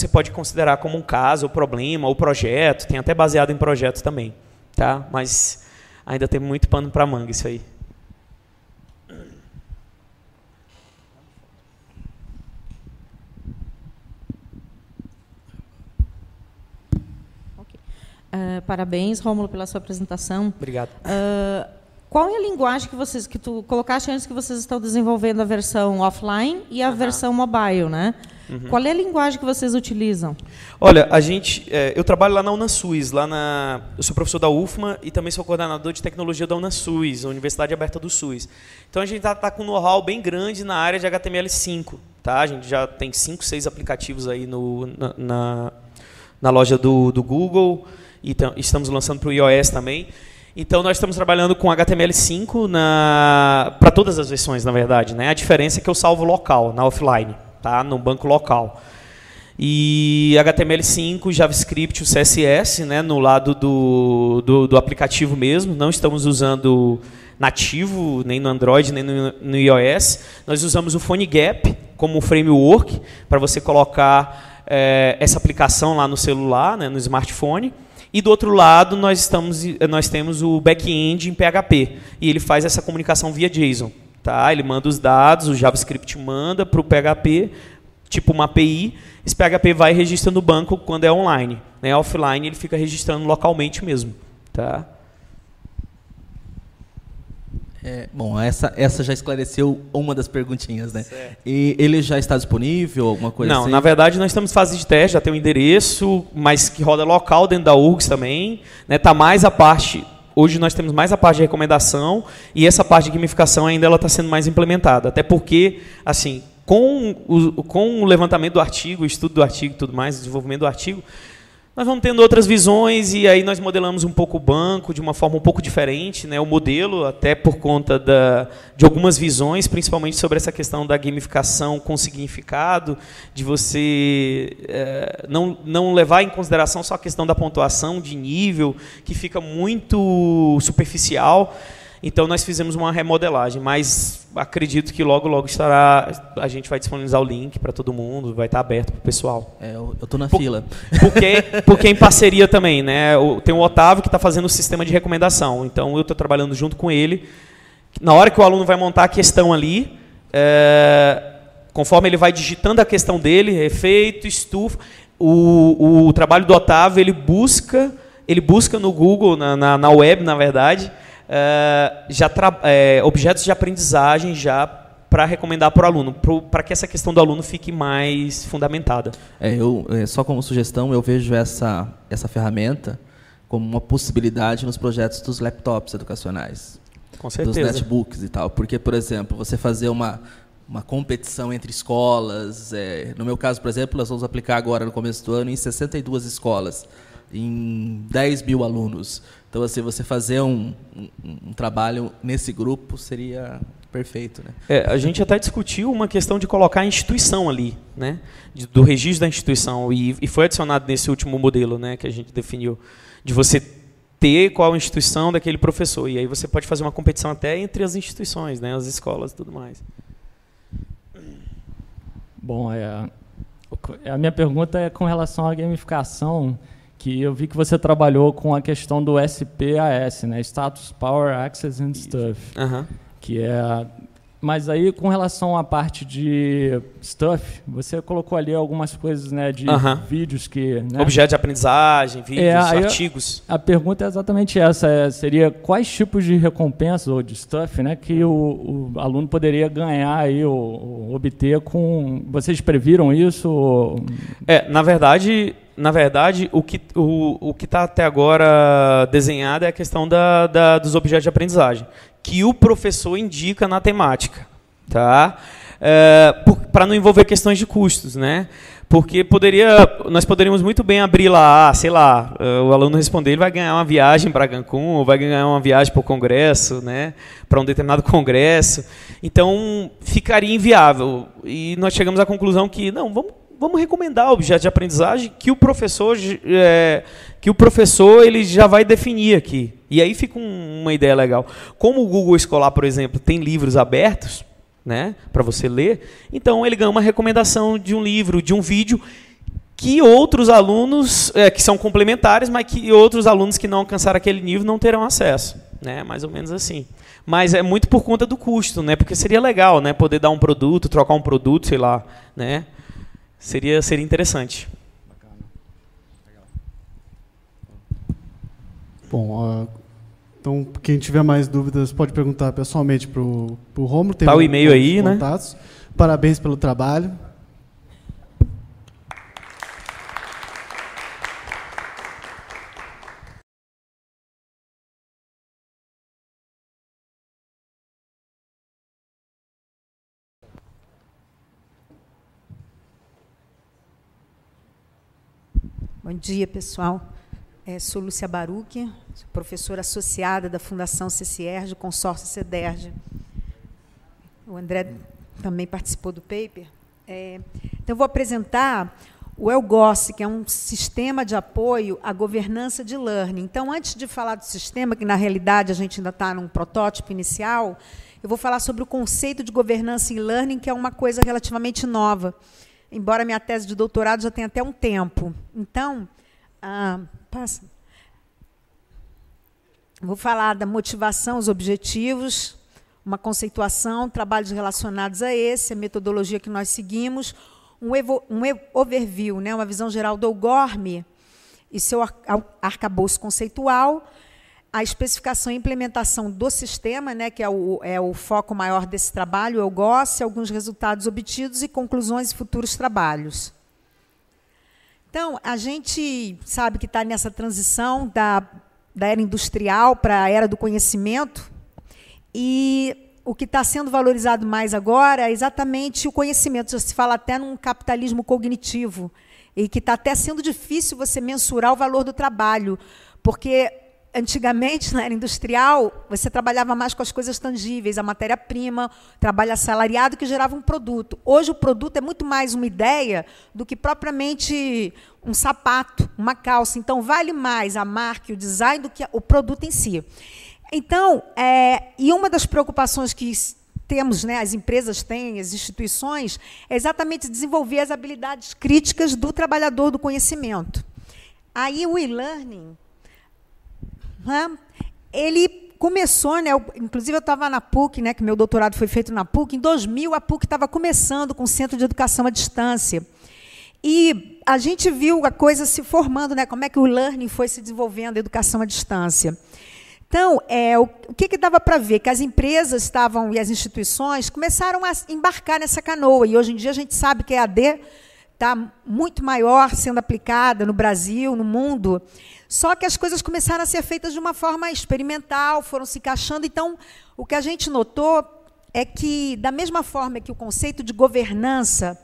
pode considerar como um caso, ou problema, ou projeto, tem até baseado em projetos também, tá? Mas ainda tem muito pano para manga isso aí. Parabéns, Rômulo, pela sua apresentação. Obrigado. Qual é a linguagem que tu colocaste antes, que vocês estão desenvolvendo a versão offline e a versão mobile, né? Qual é a linguagem que vocês utilizam? Olha, eu trabalho lá na UnaSUS, eu sou professor da UFMA e também sou coordenador de tecnologia da UnaSUS, a Universidade Aberta do SUS. Então a gente está com um know-how bem grande na área de HTML5, tá? A gente já tem 5, 6 aplicativos aí na loja do Google e estamos lançando para o iOS também. Então, nós estamos trabalhando com HTML5 para todas as versões, na verdade, né? A diferença é que eu salvo local, na offline, tá? No banco local. e HTML5, JavaScript, o CSS, né, no lado do aplicativo mesmo. Não estamos usando nativo, nem no Android, nem no iOS. Nós usamos o PhoneGap como framework para você colocar essa aplicação lá no celular, né, no smartphone. E do outro lado, nós temos o back-end em PHP. E ele faz essa comunicação via JSON. Tá? Ele manda os dados, o JavaScript manda para o PHP, tipo uma API. Esse PHP vai registrando o banco quando é online. Né? Offline, ele fica registrando localmente mesmo. Tá? Bom, essa já esclareceu uma das perguntinhas, né? Certo. E ele já está disponível, alguma coisa assim? Não, na verdade nós estamos em fase de teste, já tem um endereço, mas que roda local dentro da URGS também. Né? Tá mais a parte, hoje nós temos mais a parte de recomendação e essa parte de gamificação ainda ela está sendo mais implementada. Até porque, assim, com o levantamento do artigo, o estudo do artigo e tudo mais, o desenvolvimento do artigo, nós vamos tendo outras visões e aí nós modelamos um pouco o banco de uma forma um pouco diferente, né? O modelo, até por conta de algumas visões, principalmente sobre essa questão da gamificação com significado, de você não levar em consideração só a questão da pontuação de nível, que fica muito superficial. Então, nós fizemos uma remodelagem, mas acredito que logo, logo a gente vai disponibilizar o link para todo mundo, vai estar aberto para o pessoal. Eu estou na fila. Porque em parceria também, né? Tem o Otávio que está fazendo o sistema de recomendação, então eu estou trabalhando junto com ele. Na hora que o aluno vai montar a questão ali, conforme ele vai digitando a questão dele, efeito, estufa, o trabalho do Otávio, ele busca no Google, na web, na verdade, objetos de aprendizagem já para recomendar para o aluno, para que essa questão do aluno fique mais fundamentada. Só como sugestão, eu vejo essa ferramenta como uma possibilidade nos projetos dos laptops educacionais. Com certeza. Dos netbooks e tal. Porque, por exemplo, você fazer uma competição entre escolas, no meu caso, por exemplo, nós vamos aplicar agora no começo do ano em 62 escolas, em 10 mil alunos. Então, assim, você fazer um trabalho nesse grupo seria perfeito, né? A gente até discutiu uma questão de colocar a instituição ali, né? Do registro da instituição, e foi adicionado nesse último modelo, né, que a gente definiu, de você ter qual a instituição daquele professor, e aí você pode fazer uma competição até entre as instituições, né, as escolas e tudo mais. Bom, a minha pergunta é com relação à gamificação, que eu vi que você trabalhou com a questão do SPAS, né? Status, Power, Access and Stuff. Uhum. Mas aí, com relação à parte de Stuff, você colocou ali algumas coisas, né, de vídeos que... Né? Objetos de aprendizagem, vídeos, artigos. A pergunta é exatamente essa, seria quais tipos de recompensas ou de Stuff, né, que o aluno poderia ganhar aí, ou obter com... Vocês previram isso? Na verdade, o que está até agora desenhado é a questão dos objetos de aprendizagem, que o professor indica na temática, tá? Para não envolver questões de custos, né? Porque nós poderíamos muito bem abrir lá, sei lá, o aluno responder, ele vai ganhar uma viagem para Cancún, ou vai ganhar uma viagem para o congresso, né? Para um determinado congresso. Então, ficaria inviável. E nós chegamos à conclusão que, não, vamos recomendar objetos de aprendizagem que o professor ele já vai definir aqui. E aí fica uma ideia legal. Como o Google Escolar, por exemplo, tem livros abertos, né, para você ler, então ele ganha uma recomendação de um livro, de um vídeo, que outros alunos, que são complementares, mas que outros alunos que não alcançaram aquele nível não terão acesso. Né, mais ou menos assim. Mas é muito por conta do custo, né, porque seria legal, né, poder dar um produto, trocar um produto, sei lá, né. Seria interessante. Bom, então quem tiver mais dúvidas pode perguntar pessoalmente para o Rômulo. Tá o e-mail aí, né? Parabéns pelo trabalho. Bom dia, pessoal. Sou Lúcia Baruch, professora associada da Fundação CCERJ, consórcio CEDERJ. O André também participou do paper. Então, eu vou apresentar o ELGOS, que é um sistema de apoio à governança de learning. Então, antes de falar do sistema, que na realidade a gente ainda está num protótipo inicial, eu vou falar sobre o conceito de governança em learning, que é uma coisa relativamente nova, embora minha tese de doutorado já tenha até um tempo. Então, passa. Vou falar da motivação, os objetivos, uma conceituação, trabalhos relacionados a esse, a metodologia que nós seguimos, um overview, né, uma visão geral do ELGORM e seu arcabouço conceitual, a especificação e implementação do sistema, né, que é o foco maior desse trabalho, o ELGOS, alguns resultados obtidos e conclusões e futuros trabalhos. Então, a gente sabe que está nessa transição da era industrial para a era do conhecimento, e o que está sendo valorizado mais agora é exatamente o conhecimento. Já se fala até num capitalismo cognitivo, e que está até sendo difícil você mensurar o valor do trabalho, porque antigamente, na era industrial, você trabalhava mais com as coisas tangíveis, a matéria-prima, trabalho assalariado, que gerava um produto. Hoje, o produto é muito mais uma ideia do que propriamente um sapato, uma calça. Então, vale mais a marca e o design do que o produto em si. Então, e uma das preocupações que temos, né, as empresas têm, as instituições, é exatamente desenvolver as habilidades críticas do trabalhador do conhecimento. Aí o e-learning, né, ele começou, né, inclusive eu estava na PUC, né, que meu doutorado foi feito na PUC, em 2000 a PUC estava começando com o Centro de Educação à Distância. E a gente viu a coisa se formando, né, como é que o e-learning foi se desenvolvendo, a educação à distância. Então, o que dava para ver? Que as empresas estavam, e as instituições começaram a embarcar nessa canoa. E hoje em dia a gente sabe que a EAD está muito maior sendo aplicada no Brasil, no mundo. Só que as coisas começaram a ser feitas de uma forma experimental, foram se encaixando. Então, o que a gente notou é que, da mesma forma que o conceito de governança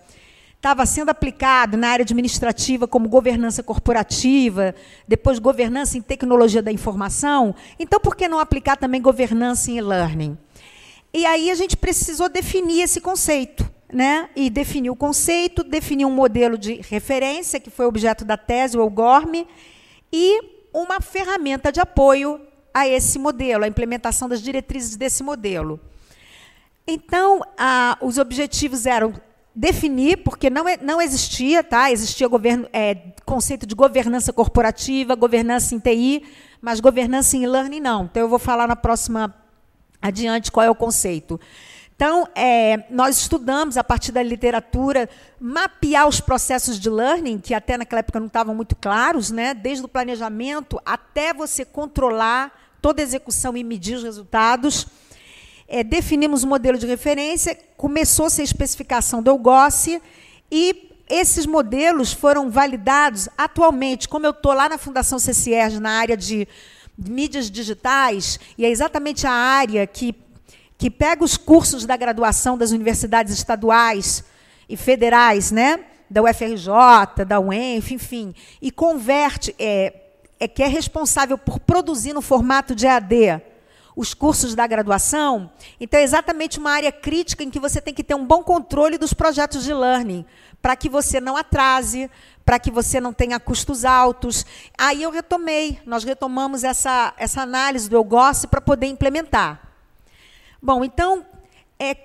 estava sendo aplicado na área administrativa como governança corporativa, depois governança em tecnologia da informação, então por que não aplicar também governança em e-learning? E aí a gente precisou definir esse conceito, né? E definir o conceito, definir um modelo de referência, que foi objeto da tese, o ELGORM, e uma ferramenta de apoio a esse modelo, a implementação das diretrizes desse modelo. Então, os objetivos eram definir, porque não existia, tá? Existia conceito de governança corporativa, governança em TI, mas governança em e-learning não. Então, eu vou falar na próxima adiante qual é o conceito. Então, nós estudamos, a partir da literatura, mapear os processos de learning, que até naquela época não estavam muito claros, né? Desde o planejamento até você controlar toda a execução e medir os resultados. Definimos o modelo de referência, começou-se a especificação do ELGOS, e esses modelos foram validados atualmente. Como eu estou lá na Fundação CCERJ, na área de mídias digitais, e é exatamente a área que pega os cursos da graduação das universidades estaduais e federais, né, da UFRJ, da UENF, enfim, e converte, que é responsável por produzir no formato de EAD os cursos da graduação. Então, é exatamente uma área crítica em que você tem que ter um bom controle dos projetos de learning, para que você não atrase, para que você não tenha custos altos. Aí nós retomamos essa análise do ELGOS para poder implementar. Bom, então,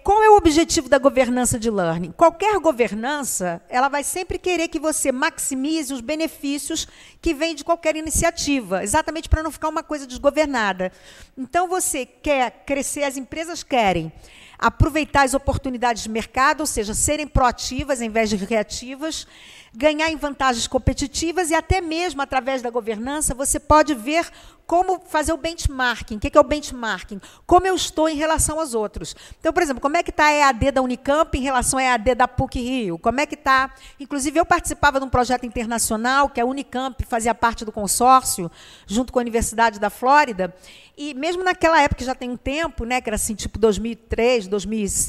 qual é o objetivo da governança de learning? Qualquer governança, ela vai sempre querer que você maximize os benefícios que vêm de qualquer iniciativa, exatamente para não ficar uma coisa desgovernada. Então, você quer crescer, as empresas querem aproveitar as oportunidades de mercado, ou seja, serem proativas em vez de reativas, ganhar em vantagens competitivas e até mesmo, através da governança, você pode ver como fazer o benchmarking. O que é o benchmarking? Como eu estou em relação aos outros. Então, por exemplo, como é que está a EAD da Unicamp em relação à EAD da PUC-Rio? Como é que está? Inclusive, eu participava de um projeto internacional, que a Unicamp fazia parte do consórcio, junto com a Universidade da Flórida, e mesmo naquela época, já tem um tempo, né, que era assim, tipo 2003,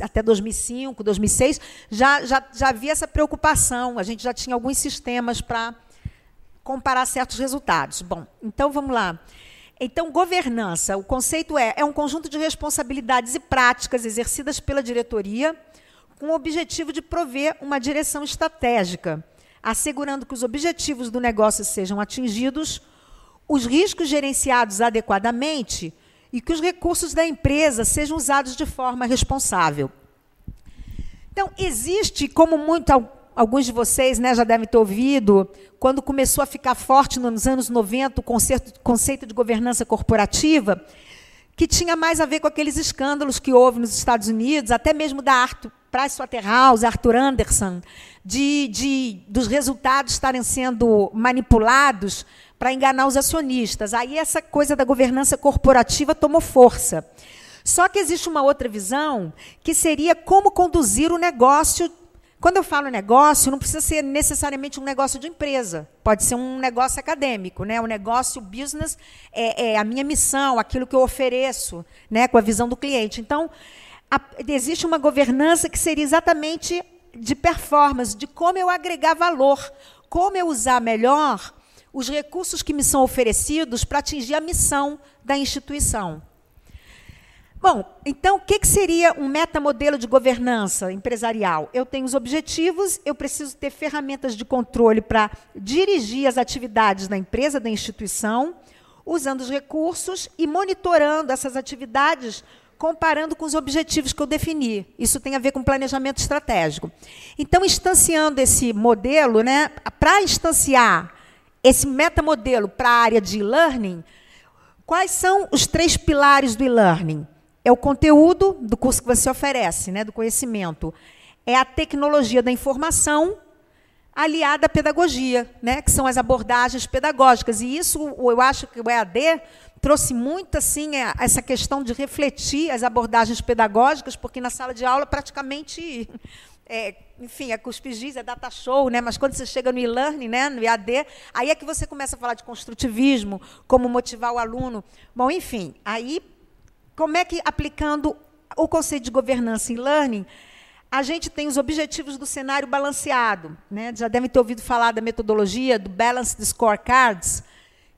até 2005, 2006, já havia essa preocupação, a gente já tinha alguns sistemas para comparar certos resultados. Bom, então vamos lá. Então, governança, o conceito é um conjunto de responsabilidades e práticas exercidas pela diretoria com o objetivo de prover uma direção estratégica assegurando que os objetivos do negócio sejam atingidos, os riscos gerenciados adequadamente e que os recursos da empresa sejam usados de forma responsável. Então, existe, como alguns de vocês, né, já devem ter ouvido, quando começou a ficar forte nos anos 90 o conceito de governança corporativa, que tinha mais a ver com aqueles escândalos que houve nos Estados Unidos, até mesmo da Pricewaterhouse, Arthur Andersen, dos resultados estarem sendo manipulados para enganar os acionistas. Aí essa coisa da governança corporativa tomou força. Só que existe uma outra visão, que seria como conduzir o negócio. Quando eu falo negócio, não precisa ser necessariamente um negócio de empresa. Pode ser um negócio acadêmico, né? O negócio, o business, é a minha missão, aquilo que eu ofereço, né? Com a visão do cliente. Então, existe uma governança que seria exatamente de performance, de como eu agregar valor, como eu usar melhor os recursos que me são oferecidos para atingir a missão da instituição. Bom, então, o que seria um metamodelo de governança empresarial? Eu tenho os objetivos, eu preciso ter ferramentas de controle para dirigir as atividades da empresa, da instituição, usando os recursos e monitorando essas atividades, comparando com os objetivos que eu defini. Isso tem a ver com planejamento estratégico. Então, instanciando esse modelo, né, para instanciar esse metamodelo para a área de e-learning, quais são os 3 pilares do e-learning? É o conteúdo do curso que você oferece, né, do conhecimento. É a tecnologia da informação aliada à pedagogia, né, que são as abordagens pedagógicas. E isso, eu acho que o EAD trouxe muito assim, essa questão de refletir as abordagens pedagógicas, porque na sala de aula praticamente... enfim, é cuspigis, é data show, né? Mas quando você chega no e-learning, né, no EAD, aí é que você começa a falar de construtivismo, como motivar o aluno. Bom, enfim, aí, como é que, aplicando o conceito de governança em learning, a gente tem os objetivos do cenário balanceado, né? Já devem ter ouvido falar da metodologia do Balanced Scorecards,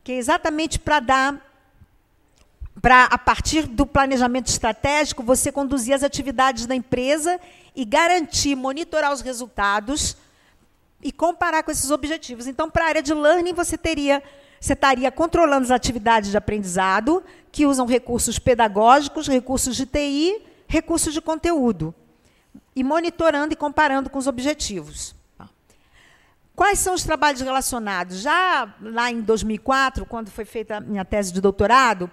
que é exatamente para a partir do planejamento estratégico, você conduzir as atividades da empresa e garantir, monitorar os resultados e comparar com esses objetivos. Então, para a área de learning, você estaria controlando as atividades de aprendizado, que usam recursos pedagógicos, recursos de TI, recursos de conteúdo, e monitorando e comparando com os objetivos. Quais são os trabalhos relacionados? Já lá em 2004, quando foi feita a minha tese de doutorado,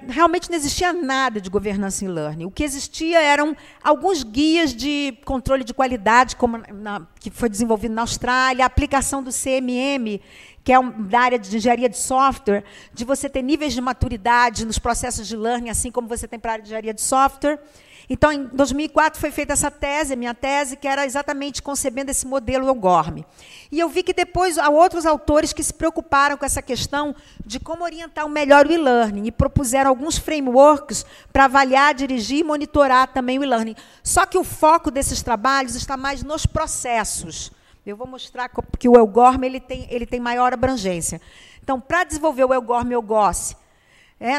realmente não existia nada de governança em learning. O que existia eram alguns guias de controle de qualidade, que foi desenvolvido na Austrália, a aplicação do CMM, que é da área de engenharia de software, de você ter níveis de maturidade nos processos de learning, assim como você tem para a área de engenharia de software. Então, em 2004, foi feita essa tese, minha tese, que era exatamente concebendo esse modelo EUGORM. E eu vi que depois há outros autores que se preocuparam com essa questão de como orientar melhor o e-learning e propuseram alguns frameworks para avaliar, dirigir e monitorar também o e-learning. Só que o foco desses trabalhos está mais nos processos. Eu vou mostrar que o EUGORM ele tem maior abrangência. Então, para desenvolver o EUGORM e o GOSS,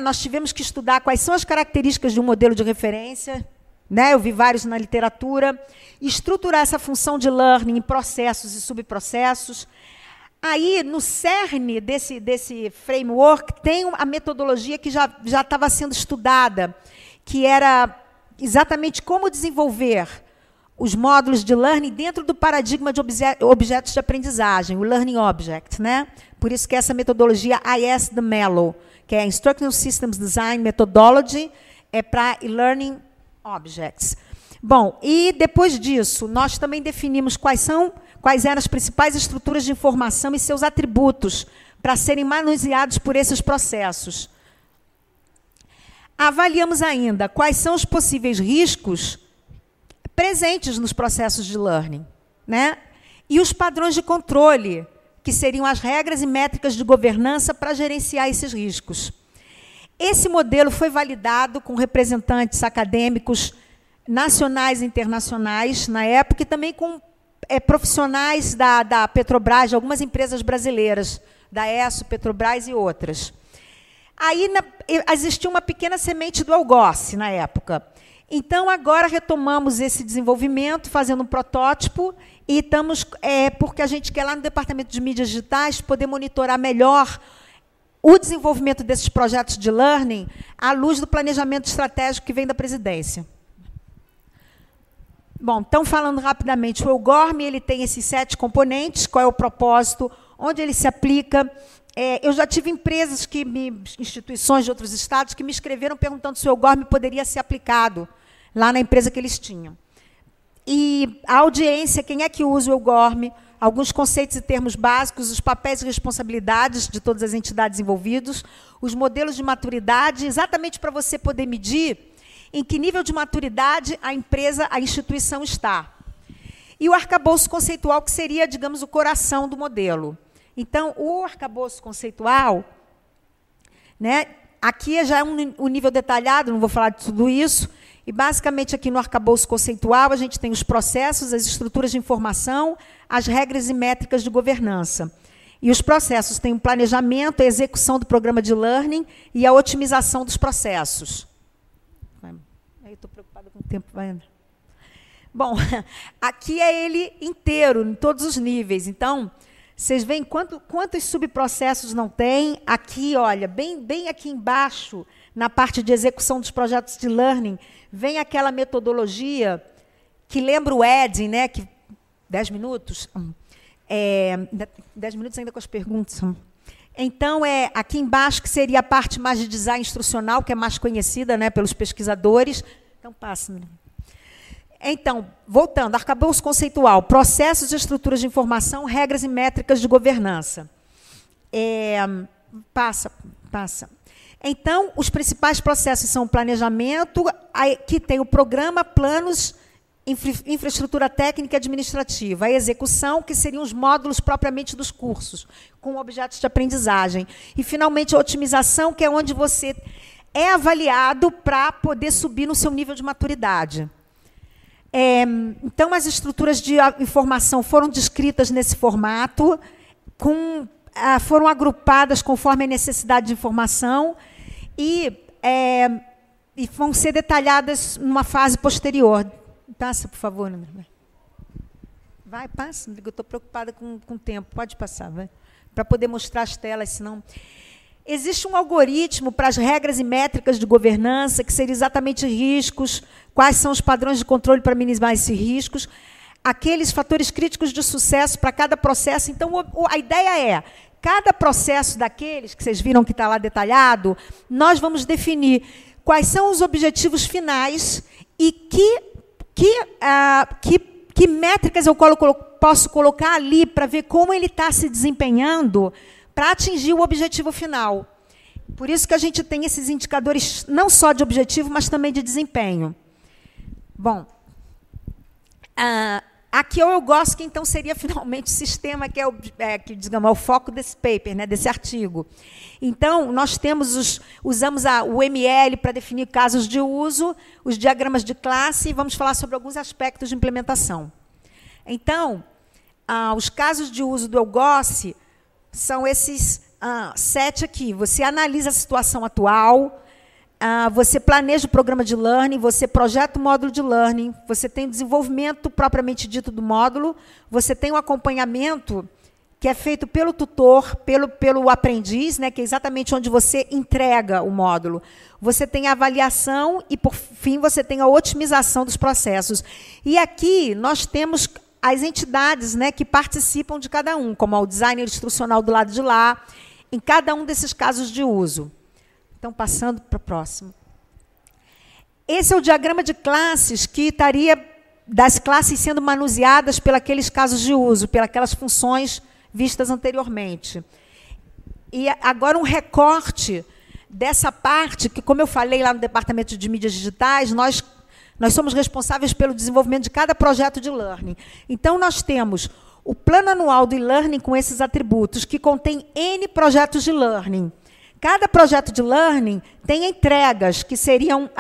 nós tivemos que estudar quais são as características de um modelo de referência, né? Eu vi vários na literatura, estruturar essa função de learning em processos e subprocessos. Aí, no cerne desse framework, tem a metodologia que já estava sendo estudada, que era exatamente como desenvolver os módulos de learning dentro do paradigma de objetos de aprendizagem, o Learning Object, né? Por isso que essa metodologia IS de Mello, que é a Instructional Systems Design Methodology, é para e-learning objects. Bom, e depois disso, nós também definimos quais eram as principais estruturas de informação e seus atributos para serem manuseados por esses processos. Avaliamos ainda quais são os possíveis riscos presentes nos processos de learning, né? E os padrões de controle, que seriam as regras e métricas de governança para gerenciar esses riscos. Esse modelo foi validado com representantes acadêmicos nacionais e internacionais na época, e também com profissionais da Petrobras, de algumas empresas brasileiras, da ESSO, Petrobras e outras. Aí existia uma pequena semente do EUGOSS na época. Então, agora retomamos esse desenvolvimento, fazendo um protótipo, e estamos, porque a gente quer, lá no Departamento de Mídias Digitais, poder monitorar melhor o desenvolvimento desses projetos de learning à luz do planejamento estratégico que vem da presidência. Bom, então, falando rapidamente, o EUGORM, ele tem esses 7 componentes, qual é o propósito, onde ele se aplica. Eu já tive empresas, instituições de outros estados, que me escreveram perguntando se o EUGORM poderia ser aplicado lá na empresa que eles tinham. E a audiência, quem é que usa o EUGORM, alguns conceitos e termos básicos, os papéis e responsabilidades de todas as entidades envolvidas, os modelos de maturidade, exatamente para você poder medir em que nível de maturidade a empresa, a instituição está. E o arcabouço conceitual, que seria, digamos, o coração do modelo. Então, o arcabouço conceitual, né, aqui já é um nível detalhado, não vou falar de tudo isso, e, basicamente, aqui no arcabouço conceitual, a gente tem os processos, as estruturas de informação, as regras e métricas de governança. E os processos têm o planejamento, a execução do programa de learning e a otimização dos processos. Aí estou preocupada com o tempo, vai andar. Bom, aqui é ele inteiro, em todos os níveis. Então, vocês veem quantos subprocessos não tem. Aqui, olha, bem aqui embaixo, na parte de execução dos projetos de learning, vem aquela metodologia que lembra o EDIN, né? Que, 10 minutos? 10 minutos ainda com as perguntas. Então, aqui embaixo, que seria a parte mais de design instrucional, que é mais conhecida, né, pelos pesquisadores. Então, passa. Então, voltando, arcabouço conceitual, processos e estruturas de informação, regras e métricas de governança. Passa. Então, os principais processos são o planejamento, que tem o programa, planos, infraestrutura técnica e administrativa. A execução, que seriam os módulos propriamente dos cursos, com objetos de aprendizagem. E, finalmente, a otimização, que é onde você é avaliado para poder subir no seu nível de maturidade. Então, as estruturas de informação foram descritas nesse formato, foram agrupadas conforme a necessidade de informação e vão ser detalhadas numa fase posterior. Passa, por favor, André. Vai, passa. Eu estou preocupada com o tempo. Pode passar, vai. Para poder mostrar as telas, senão... Existe um algoritmo para as regras e métricas de governança, que seria exatamente riscos, quais são os padrões de controle para minimizar esses riscos, aqueles fatores críticos de sucesso para cada processo. Então, a ideia é, cada processo daqueles, que vocês viram que está lá detalhado, nós vamos definir quais são os objetivos finais e que métricas eu posso colocar ali para ver como ele está se desempenhando para atingir o objetivo final. Por isso que a gente tem esses indicadores não só de objetivo, mas também de desempenho. Bom, aqui eu gosto que, então, seria finalmente o sistema que digamos, é o foco desse paper, né, desse artigo. Então, nós usamos o ML para definir casos de uso, os diagramas de classe, e vamos falar sobre alguns aspectos de implementação. Então, os casos de uso do EUGOSS são esses 7 aqui. Você analisa a situação atual, você planeja o programa de learning, você projeta o módulo de learning, você tem o desenvolvimento propriamente dito do módulo, você tem o acompanhamento que é feito pelo tutor, pelo aprendiz, né, que é exatamente onde você entrega o módulo. Você tem a avaliação e, por fim, você tem a otimização dos processos. E aqui nós temos as entidades, né, que participam de cada um, como o designer instrucional do lado de lá, em cada um desses casos de uso. Então, passando para o próximo. Esse é o diagrama de classes que estaria das classes sendo manuseadas pelos casos de uso, pelas funções vistas anteriormente. E agora um recorte dessa parte, que, como eu falei lá no Departamento de Mídias Digitais, nós somos responsáveis pelo desenvolvimento de cada projeto de learning. Então, nós temos o plano anual do e-learning com esses atributos, que contém N projetos de learning. Cada projeto de learning tem entregas, que seriam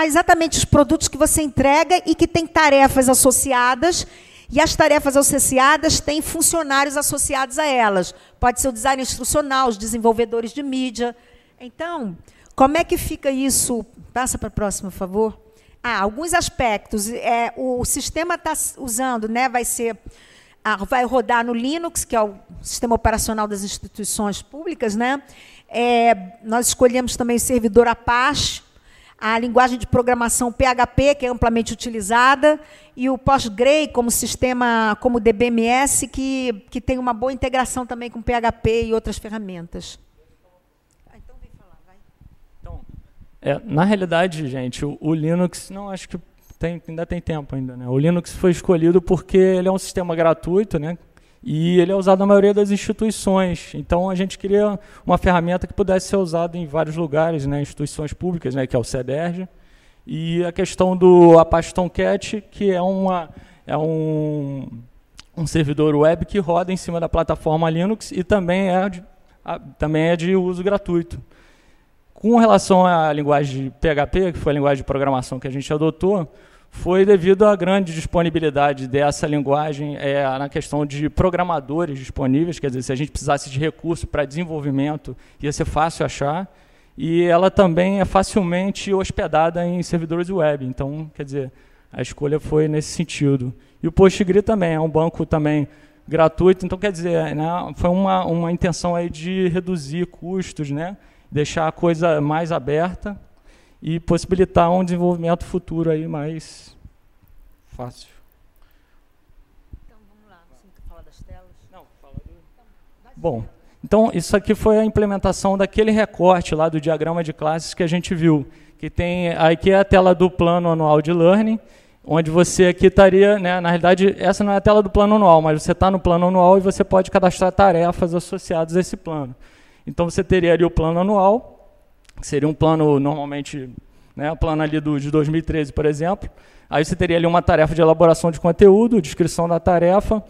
exatamente os produtos que você entrega e que tem tarefas associadas, e as tarefas associadas têm funcionários associados a elas. Pode ser o design instrucional, os desenvolvedores de mídia. Então, Como é que fica isso? Passa para a próxima, por favor. Alguns aspectos. O sistema está usando, né, vai rodar no Linux, que é o sistema operacional das instituições públicas, né? Nós escolhemos também o servidor Apache, a linguagem de programação PHP, que é amplamente utilizada, e o Postgre como sistema, como DBMS, que tem uma boa integração também com PHP e outras ferramentas. Então, vem falar, vai. Então, na realidade, gente, o Linux, não acho que ainda tem tempo ainda, né? O Linux foi escolhido porque ele é um sistema gratuito, né? E ele é usado na maioria das instituições. Então, a gente queria uma ferramenta que pudesse ser usada em vários lugares, né? Instituições públicas, né? Que é o CEDERJ. E a questão do Apache Tomcat, que é um servidor web que roda em cima da plataforma Linux e também é de uso gratuito. Com relação à linguagem de PHP, que foi a linguagem de programação que a gente adotou, foi devido à grande disponibilidade dessa linguagem na questão de programadores disponíveis, quer dizer, se a gente precisasse de recurso para desenvolvimento, ia ser fácil achar, e ela também é facilmente hospedada em servidores web, então, quer dizer, a escolha foi nesse sentido. E o Postgre também é um banco também gratuito, então, quer dizer, né, foi uma intenção aí de reduzir custos, né, deixar a coisa mais aberta, e possibilitar um desenvolvimento futuro aí mais fácil. Então, vamos lá. Você não quer falar das telas? Não, fala do... Bom, então, isso aqui foi a implementação daquele recorte lá do diagrama de classes que a gente viu, que tem aqui é a tela do plano anual de learning, onde você aqui estaria, né, na realidade, essa não é a tela do plano anual, mas você está no plano anual e você pode cadastrar tarefas associadas a esse plano. Então, você teria ali o plano anual, que seria um plano normalmente, né, o plano ali de 2013, por exemplo. Aí você teria ali uma tarefa de elaboração de conteúdo, descrição da tarefa.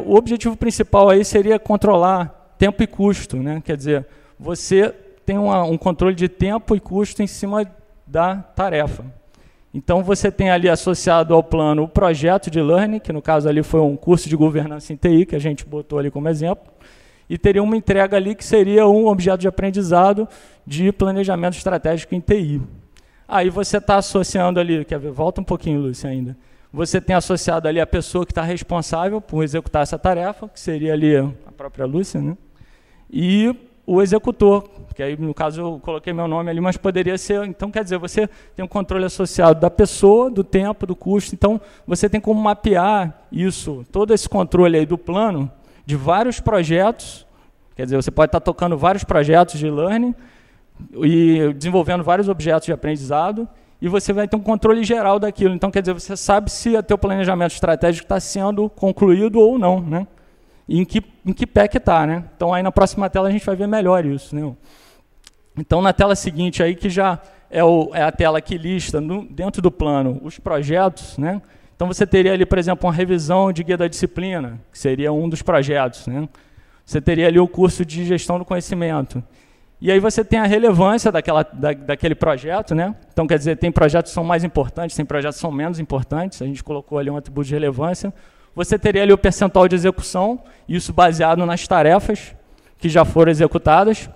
O objetivo principal aí seria controlar tempo e custo, né? Quer dizer, você tem um controle de tempo e custo em cima da tarefa. Então, você tem ali associado ao plano o projeto de learning, que no caso ali foi um curso de governança em TI, que a gente botou ali como exemplo, e teria uma entrega ali que seria um objeto de aprendizado de planejamento estratégico em TI. Aí você está associando ali, quer ver? Volta um pouquinho, Lúcia, ainda. Você tem associado ali a pessoa que está responsável por executar essa tarefa, que seria ali a própria Lúcia, né? E o executor, que aí no caso eu coloquei meu nome ali, mas poderia ser, então quer dizer, você tem um controle associado da pessoa, do tempo, do custo, então você tem como mapear isso, todo esse controle aí do plano, de vários projetos, quer dizer, você pode estar tocando vários projetos de learning e desenvolvendo vários objetos de aprendizado, e você vai ter um controle geral daquilo. Então, quer dizer, você sabe se o teu planejamento estratégico está sendo concluído ou não, né? E em que pé que está, né? Então, aí na próxima tela a gente vai ver melhor isso, né? Então, na tela seguinte aí, que já é a tela que lista dentro do plano os projetos, né? Então, você teria ali, por exemplo, uma revisão de guia da disciplina, que seria um dos projetos, né? Você teria ali o curso de gestão do conhecimento. E aí você tem a relevância daquele projeto, né? Então, quer dizer, tem projetos que são mais importantes, tem projetos que são menos importantes, a gente colocou ali um atributo de relevância. Você teria ali o percentual de execução, isso baseado nas tarefas que já foram executadas.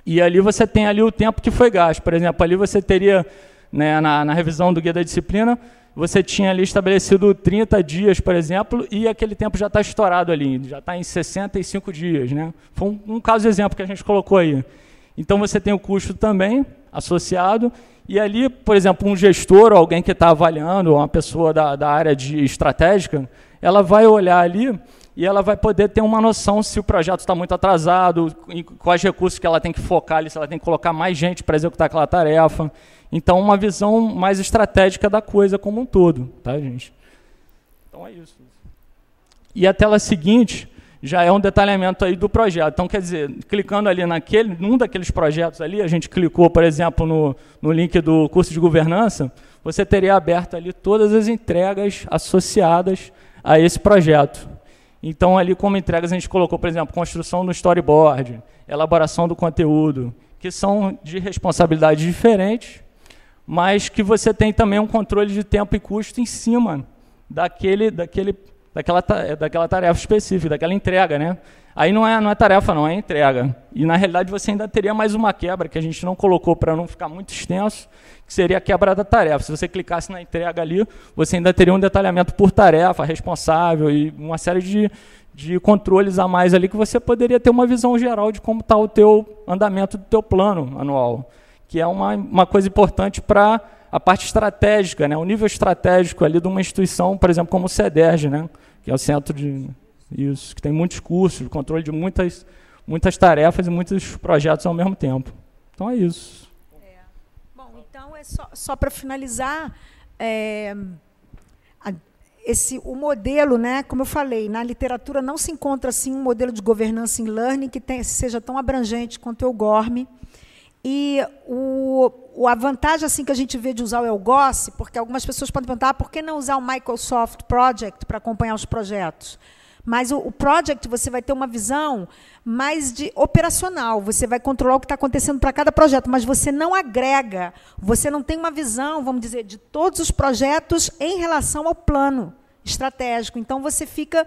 E ali você tem ali o tempo que foi gasto. Por exemplo, ali você teria, né, na revisão do guia da disciplina, você tinha ali estabelecido 30 dias, por exemplo, e aquele tempo já está estourado ali, já está em 65 dias. Né? Foi um caso de exemplo que a gente colocou aí. Então, você tem o custo também associado, e ali, por exemplo, um gestor, ou alguém que está avaliando, ou uma pessoa da área de estratégica, ela vai olhar ali e ela vai poder ter uma noção se o projeto está muito atrasado, quais recursos que ela tem que focar ali, se ela tem que colocar mais gente para executar aquela tarefa. Então, uma visão mais estratégica da coisa como um todo, tá, gente? Então, é isso. E a tela seguinte já é um detalhamento aí do projeto. Então, quer dizer, clicando ali num daqueles projetos ali, a gente clicou, por exemplo, no link do curso de governança, você teria aberto ali todas as entregas associadas a esse projeto. Então, ali como entregas, a gente colocou, por exemplo, construção do storyboard, elaboração do conteúdo, que são de responsabilidades diferentes, mas que você tem também um controle de tempo e custo em cima daquela tarefa específica, daquela entrega, né? Aí não é tarefa, não, é entrega. E, na realidade, você ainda teria mais uma quebra, que a gente não colocou para não ficar muito extenso, que seria a quebra da tarefa. Se você clicasse na entrega ali, você ainda teria um detalhamento por tarefa, responsável, e uma série de controles a mais ali, que você poderia ter uma visão geral de como está o teu andamento do teu plano anual, que é uma coisa importante para a parte estratégica, né? O nível estratégico ali de uma instituição, por exemplo, como o CEDERJ, né? Que é o centro de... Isso, que tem muitos cursos, controle de muitas tarefas e muitos projetos ao mesmo tempo. Então é isso. Bom, então é só para finalizar, o modelo, né, como eu falei, na literatura não se encontra assim um modelo de governança em learning que seja tão abrangente quanto o GORM. E a vantagem assim, que a gente vê de usar o ELGOS, porque algumas pessoas podem perguntar por que não usar o Microsoft Project para acompanhar os projetos. Mas o Project, você vai ter uma visão mais de operacional, você vai controlar o que está acontecendo para cada projeto, mas você não agrega, você não tem uma visão, vamos dizer, de todos os projetos em relação ao plano estratégico. Então, você fica...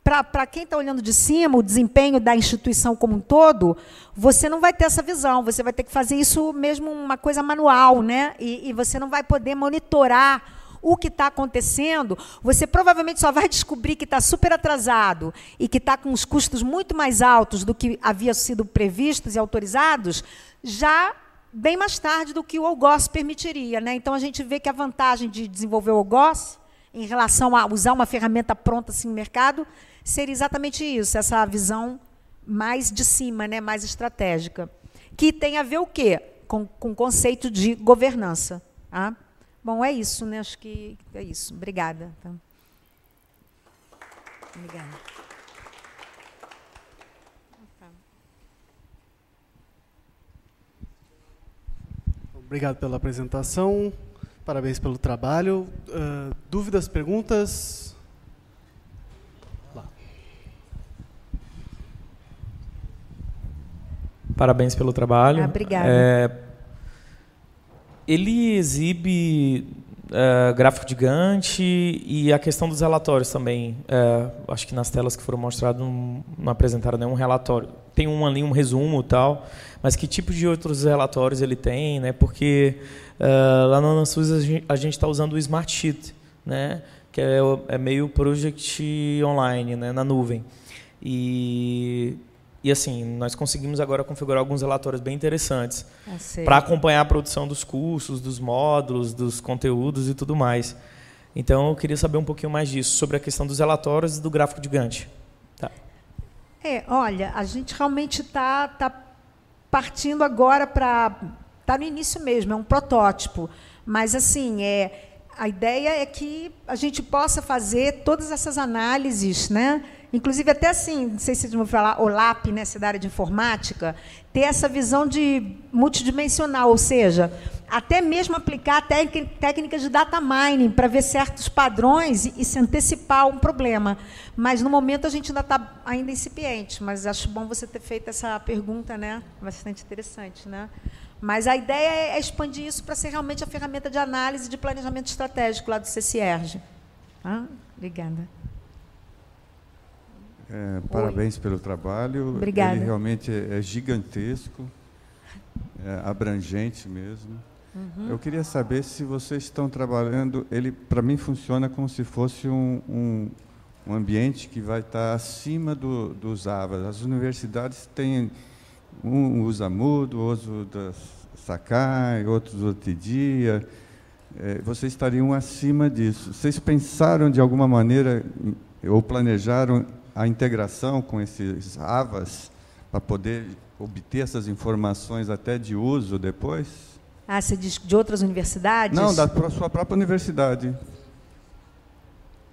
Para quem está olhando de cima, o desempenho da instituição como um todo, você não vai ter essa visão, você vai ter que fazer isso mesmo uma coisa manual, né? E você não vai poder monitorar o que está acontecendo. Você provavelmente só vai descobrir que está super atrasado e que está com os custos muito mais altos do que havia sido previstos e autorizados, já bem mais tarde do que o OGOS permitiria, né? Então, a gente vê que a vantagem de desenvolver o OGOS, em relação a usar uma ferramenta pronta assim, no mercado, seria exatamente isso, essa visão mais de cima, né, mais estratégica, que tem a ver o quê? Com o conceito de governança. Tá? Bom, é isso, né? Acho que é isso. Obrigada. Obrigada. Obrigado pela apresentação. Parabéns pelo trabalho. Dúvidas, perguntas? Lá. Parabéns pelo trabalho. Obrigada. Ele exibe gráfico de Gantt e a questão dos relatórios também. Acho que nas telas que foram mostradas não apresentaram nenhum relatório. Tem ali um resumo e tal, mas que tipo de outros relatórios ele tem, né? Porque lá na Anasus a gente está usando o Smart Sheet, né? Que é meio project online, né? Na nuvem. E assim, nós conseguimos agora configurar alguns relatórios bem interessantes para acompanhar a produção dos cursos, dos módulos, dos conteúdos e tudo mais. Então, eu queria saber um pouquinho mais disso, sobre a questão dos relatórios e do gráfico de Gantt. Tá. Olha, a gente realmente está partindo agora para... Está no início mesmo, é um protótipo. Mas, assim, a ideia é que a gente possa fazer todas essas análises, né? Inclusive, até assim, não sei se vocês vão falar, OLAP, né, da área de informática, ter essa visão de multidimensional, ou seja, até mesmo aplicar técnicas de data mining para ver certos padrões e se antecipar um problema. Mas, no momento, a gente ainda está incipiente, mas acho bom você ter feito essa pergunta, né? Bastante interessante, né? Mas a ideia é expandir isso para ser realmente a ferramenta de análise de planejamento estratégico lá do CCERJ. Obrigada. Parabéns pelo trabalho. Obrigada. Ele realmente é gigantesco, abrangente mesmo. Uhum. Eu queria saber se vocês estão trabalhando... Ele, para mim, funciona como se fosse um ambiente que vai estar acima dos AVAs. As universidades têm... Um usa Moodle, outro usa Sakai, outros usa Tidia. Vocês estariam acima disso. Vocês pensaram, de alguma maneira, ou planejaram a integração com esses AVAs para poder obter essas informações até de uso depois? Você diz de outras universidades? Não, da sua própria universidade.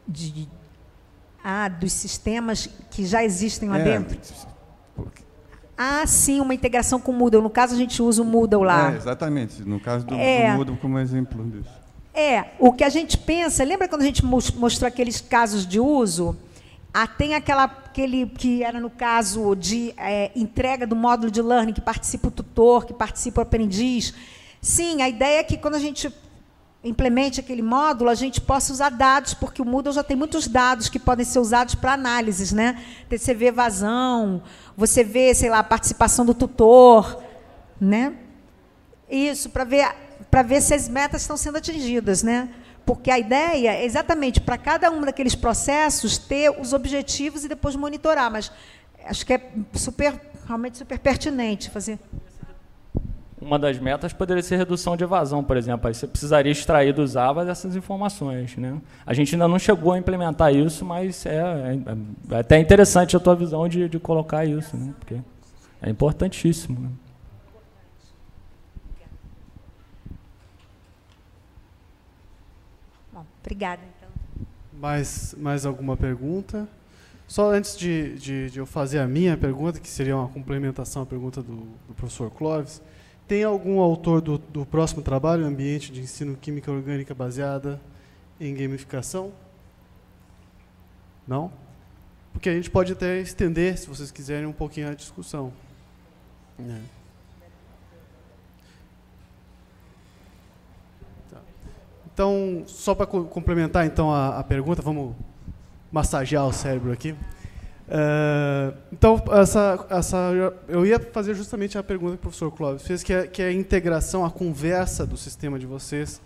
Dos sistemas que já existem lá dentro? Sim, uma integração com o Moodle. No caso, a gente usa o Moodle lá. Exatamente. No caso do Moodle, como exemplo disso. O que a gente pensa... Lembra quando a gente mostrou aqueles casos de uso? Tem aquele que era no caso de entrega do módulo de learning, que participa o tutor, que participa o aprendiz. Sim, a ideia é que quando a gente implemente aquele módulo, a gente possa usar dados, porque o Moodle já tem muitos dados que podem ser usados para análises, né? Você vê vazão, você vê, sei lá, a participação do tutor, né? Isso, para ver se as metas estão sendo atingidas, né? Porque a ideia é exatamente para cada um daqueles processos ter os objetivos e depois monitorar, mas acho que é realmente super pertinente fazer. Uma das metas poderia ser redução de evasão, por exemplo. Aí você precisaria extrair dos AVAs essas informações, né? A gente ainda não chegou a implementar isso, mas é até interessante a tua visão de colocar isso, né? Porque é importantíssimo, né? Bom, obrigada, então. Mais alguma pergunta? Só antes de eu fazer a minha pergunta, que seria uma complementação à pergunta do professor Clóvis, tem algum autor do próximo trabalho, Ambiente de Ensino Química Orgânica Baseada em Gamificação? Não? Porque a gente pode até estender, se vocês quiserem, um pouquinho a discussão. Tá. Então, só para complementar então a pergunta, vamos massagear o cérebro aqui. Então, eu ia fazer justamente a pergunta que o professor Clóvis fez, que é a integração, a conversa do sistema de vocês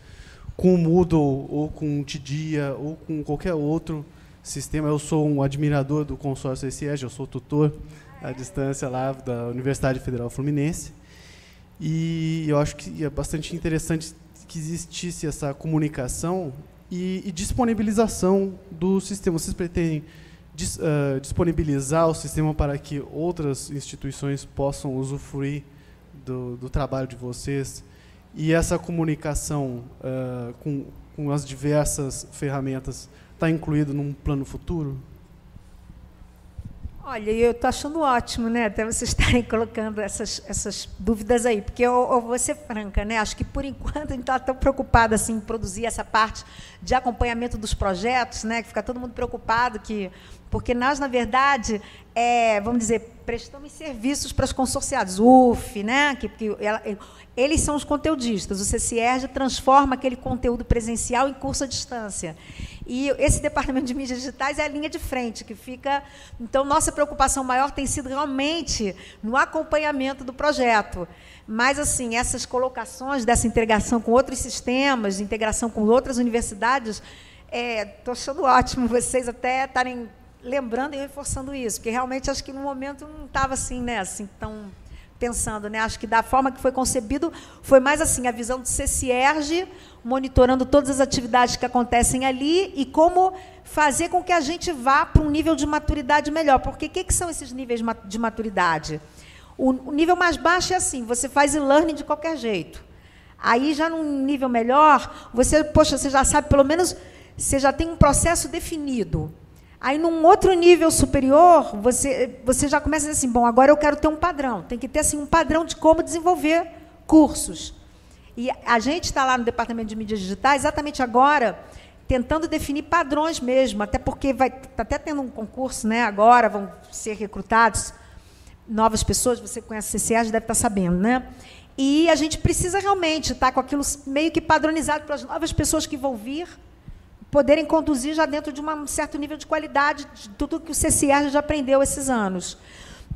com o Moodle, ou com o Tidia, ou com qualquer outro sistema. Eu sou um admirador do consórcio SES, eu sou tutor à distância lá da Universidade Federal Fluminense, e eu acho que é bastante interessante que existisse essa comunicação e disponibilização do sistema. Vocês pretendem disponibilizar o sistema para que outras instituições possam usufruir do trabalho de vocês, e essa comunicação com as diversas ferramentas está incluído num plano futuro? Olha, eu estou achando ótimo, né, até vocês estarem colocando essas dúvidas aí, porque eu vou ser franca, né, acho que, por enquanto, a gente está tão preocupado assim, em produzir essa parte de acompanhamento dos projetos, né, que fica todo mundo preocupado, porque nós, na verdade, vamos dizer, prestamos serviços para os consorciados, UF, né, eles são os conteudistas, o CCIERJ transforma aquele conteúdo presencial em curso à distância. E esse departamento de mídias digitais é a linha de frente, que fica... Então, nossa preocupação maior tem sido realmente no acompanhamento do projeto. Mas, assim, essas colocações dessa integração com outros sistemas, de integração com outras universidades, estou achando ótimo vocês até estarem lembrando e reforçando isso, porque realmente acho que no momento não estava assim, né, assim, tão pensando, né? Acho que da forma que foi concebido, foi mais assim, a visão do CCIERJ, monitorando todas as atividades que acontecem ali e como fazer com que a gente vá para um nível de maturidade melhor. Porque o que são esses níveis de maturidade? O nível mais baixo é assim, você faz e-learning de qualquer jeito. Aí, já num nível melhor, você já sabe, pelo menos, você já tem um processo definido. Aí, num outro nível superior, você já começa a dizer assim, bom, agora eu quero ter um padrão. Tem que ter assim, um padrão de como desenvolver cursos. E a gente está lá no Departamento de Mídias Digitais, exatamente agora, tentando definir padrões mesmo, até porque está até tendo um concurso, né, agora, vão ser recrutados novas pessoas, você conhece a CCA, já deve estar sabendo, né? E a gente precisa realmente estar com aquilo meio que padronizado para as novas pessoas que vão vir, poderem conduzir já dentro de um certo nível de qualidade de tudo que o CCR já aprendeu esses anos.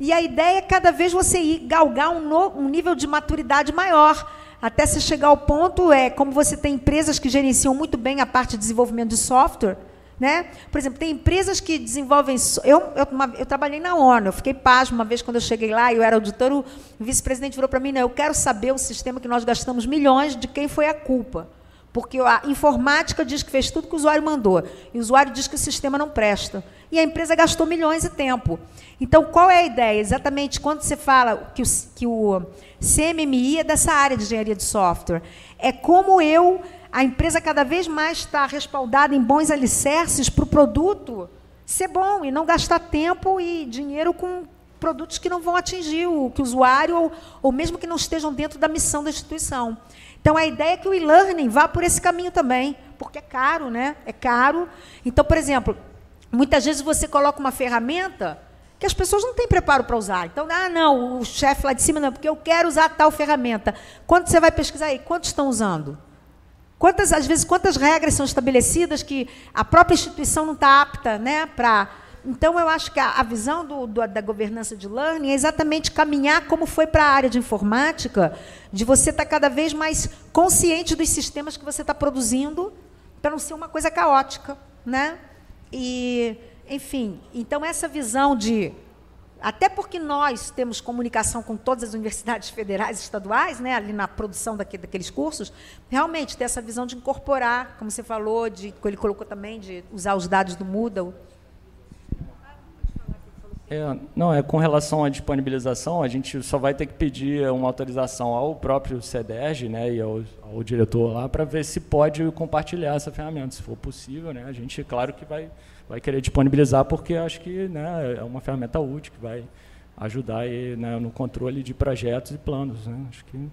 E a ideia é cada vez você ir galgar um nível de maturidade maior, até se chegar ao ponto, como você tem empresas que gerenciam muito bem a parte de desenvolvimento de software, né? Por exemplo, tem empresas que desenvolvem... Eu trabalhei na ONU, eu fiquei pasmo uma vez quando eu cheguei lá, eu era auditor, o vice-presidente virou para mim, não, eu quero saber o sistema que nós gastamos milhões, de quem foi a culpa. Porque a informática diz que fez tudo que o usuário mandou, e o usuário diz que o sistema não presta. E a empresa gastou milhões de tempo. Então, qual é a ideia? Exatamente quando você fala que o CMMI é dessa área de engenharia de software, é como a empresa cada vez mais está respaldada em bons alicerces para o produto ser bom e não gastar tempo e dinheiro com produtos que não vão atingir o usuário ou mesmo que não estejam dentro da missão da instituição. Então, a ideia é que o e-learning vá por esse caminho também, porque é caro, né? É caro. Então, por exemplo, muitas vezes você coloca uma ferramenta que as pessoas não têm preparo para usar. Então, não, o chefe lá de cima não, porque eu quero usar tal ferramenta. Quando você vai pesquisar aí, quantos estão usando? Às vezes, quantas regras são estabelecidas que a própria instituição não está apta, né, para... Então, eu acho que a visão da governança de learning é exatamente caminhar como foi para a área de informática, de você estar cada vez mais consciente dos sistemas que você está produzindo, para não ser uma coisa caótica, né? E, enfim, então essa visão de... Até porque nós temos comunicação com todas as universidades federais e estaduais, né, ali na produção daqueles cursos, realmente ter essa visão de incorporar, como você falou, ele colocou também, de usar os dados do Moodle. Com relação à disponibilização, a gente só vai ter que pedir uma autorização ao próprio CEDERJ, né, e ao diretor lá, para ver se pode compartilhar essa ferramenta. Se for possível, né, a gente, claro que vai querer disponibilizar, porque acho que, né, é uma ferramenta útil que vai ajudar aí, né, no controle de projetos e planos, né, acho que...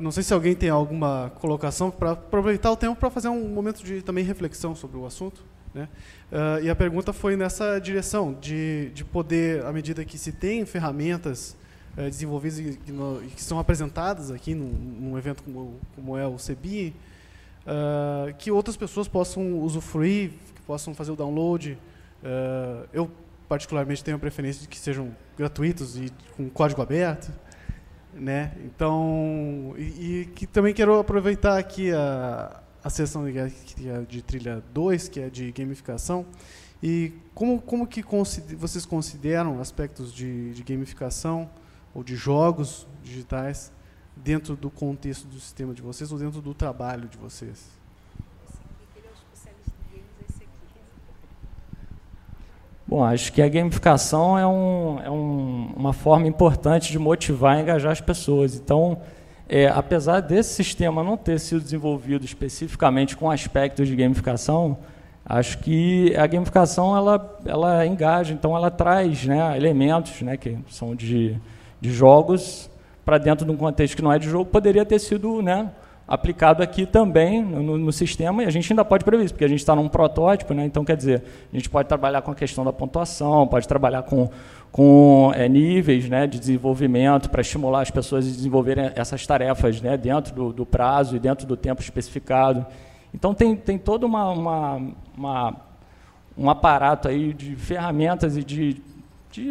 Não sei se alguém tem alguma colocação para aproveitar o tempo para fazer um momento de também reflexão sobre o assunto, né? E a pergunta foi nessa direção de poder, à medida que se tem ferramentas desenvolvidas e que são apresentadas aqui num evento como é o CEBI, que outras pessoas possam usufruir, que possam fazer o download. Eu particularmente tenho a preferência de que sejam gratuitos e com código aberto, né? Então, e que também quero aproveitar aqui a sessão de trilha 2, que é de gamificação, e como que vocês consideram aspectos de gamificação ou de jogos digitais dentro do contexto do sistema de vocês ou dentro do trabalho de vocês? Bom, acho que a gamificação é uma forma importante de motivar e engajar as pessoas. Então, apesar desse sistema não ter sido desenvolvido especificamente com aspectos de gamificação, acho que a gamificação ela engaja, então ela traz, né, elementos, né, que são de jogos para dentro de um contexto que não é de jogo, poderia ter sido, né, aplicado aqui também no sistema, e a gente ainda pode prever isso, porque a gente está num protótipo, né? Então, quer dizer, a gente pode trabalhar com a questão da pontuação, pode trabalhar com níveis, né, de desenvolvimento para estimular as pessoas a desenvolverem essas tarefas, né, dentro do prazo e dentro do tempo especificado. Então, tem todo um aparato aí de ferramentas e de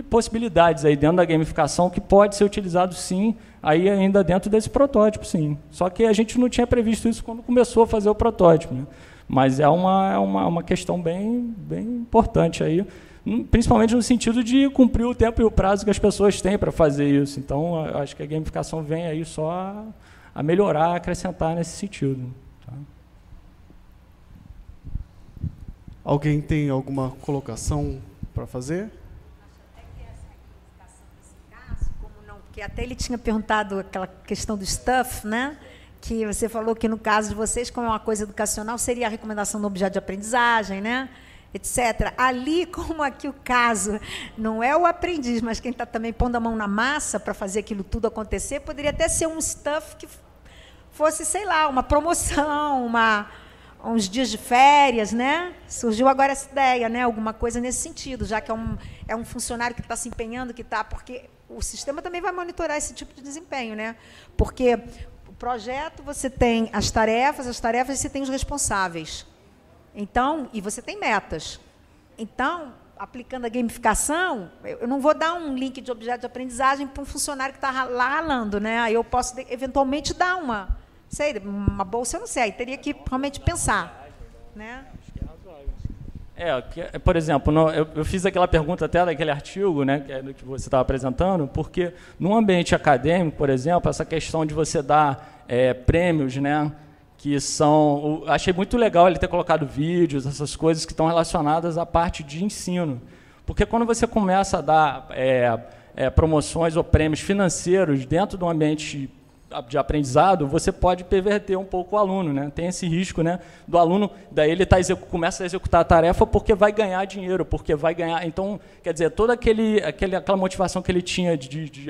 possibilidades aí dentro da gamificação que pode ser utilizado, sim, aí ainda dentro desse protótipo, sim. Só que a gente não tinha previsto isso quando começou a fazer o protótipo, né? Mas é uma questão bem importante aí, principalmente no sentido de cumprir o tempo e o prazo que as pessoas têm para fazer isso. Então, eu acho que a gamificação vem aí só a melhorar, a acrescentar nesse sentido. Tá? Alguém tem alguma colocação para fazer? Que até ele tinha perguntado aquela questão do stuff, né? Que você falou que no caso de vocês, como é uma coisa educacional, seria a recomendação do objeto de aprendizagem, né? Etc. Ali, como aqui o caso não é o aprendiz, mas quem está também pondo a mão na massa para fazer aquilo tudo acontecer, poderia até ser um stuff que fosse, sei lá, uma promoção, uns dias de férias, né? Surgiu agora essa ideia, né? Alguma coisa nesse sentido, já que é um funcionário que está se empenhando, porque o sistema também vai monitorar esse tipo de desempenho, né? Porque o projeto, você tem as tarefas você tem os responsáveis. Então, e você tem metas. Então, aplicando a gamificação, eu não vou dar um link de objeto de aprendizagem para um funcionário que está lá ralando, né? Aí eu posso, eventualmente, dar uma bolsa, eu não sei, aí teria que realmente pensar, né? Por exemplo, eu fiz aquela pergunta até daquele artigo, né, que você estava apresentando, porque no ambiente acadêmico, por exemplo, essa questão de você dar prêmios, né, que são... Achei muito legal ele ter colocado vídeos, essas coisas que estão relacionadas à parte de ensino. Porque quando você começa a dar promoções ou prêmios financeiros dentro do ambiente de aprendizado, você pode perverter um pouco o aluno, né? Tem esse risco, né, do aluno, daí ele começa a executar a tarefa porque vai ganhar dinheiro, porque vai ganhar... Então, quer dizer, toda aquela motivação que ele tinha de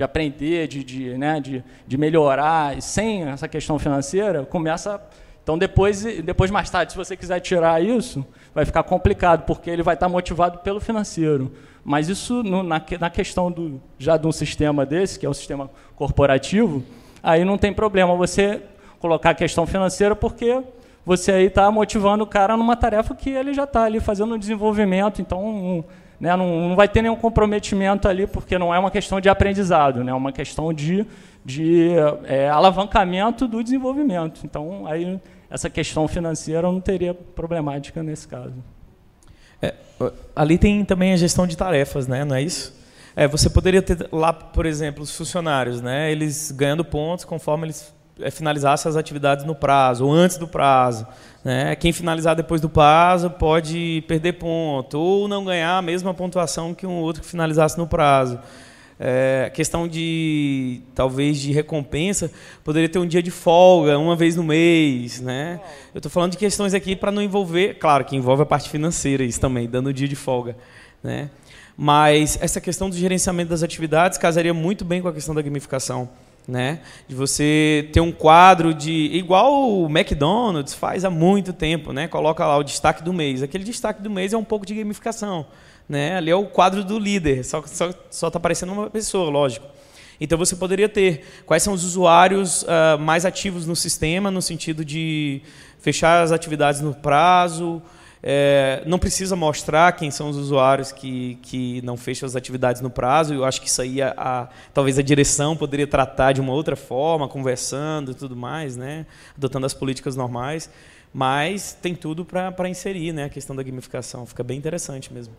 aprender, de melhorar, sem essa questão financeira, começa... Então, depois, mais tarde, se você quiser tirar isso, vai ficar complicado, porque ele vai estar motivado pelo financeiro. Mas isso, na questão já de um sistema desse, que é um sistema corporativo, aí não tem problema você colocar a questão financeira, porque você aí está motivando o cara numa tarefa que ele já está ali fazendo um desenvolvimento, então né, não vai ter nenhum comprometimento ali, porque não é uma questão de aprendizado, né, é uma questão de alavancamento do desenvolvimento. Então, aí essa questão financeira não teria problemática nesse caso. Ali tem também a gestão de tarefas, né? Não é isso? Você poderia ter lá, por exemplo, os funcionários, né? Eles ganhando pontos conforme eles finalizassem as atividades no prazo ou antes do prazo, né? Quem finalizar depois do prazo pode perder ponto ou não ganhar a mesma pontuação que um outro que finalizasse no prazo. Questão de, talvez, de recompensa, poderia ter um dia de folga, uma vez no mês, né? Eu estou falando de questões aqui para não envolver, claro que envolve a parte financeira isso também, dando um dia de folga, né? Mas essa questão do gerenciamento das atividades casaria muito bem com a questão da gamificação, né? De você ter um quadro igual o McDonald's faz há muito tempo, né? Coloca lá o destaque do mês. Aquele destaque do mês é um pouco de gamificação, né? Ali é o quadro do líder, só está aparecendo uma pessoa, lógico. Então você poderia ter quais são os usuários mais ativos no sistema, no sentido de fechar as atividades no prazo. Não precisa mostrar quem são os usuários que não fecham as atividades no prazo. Eu acho que isso aí talvez a direção poderia tratar de uma outra forma, conversando e tudo mais, né? Adotando as políticas normais. Mas tem tudo para inserir, né, a questão da gamificação. Fica bem interessante mesmo.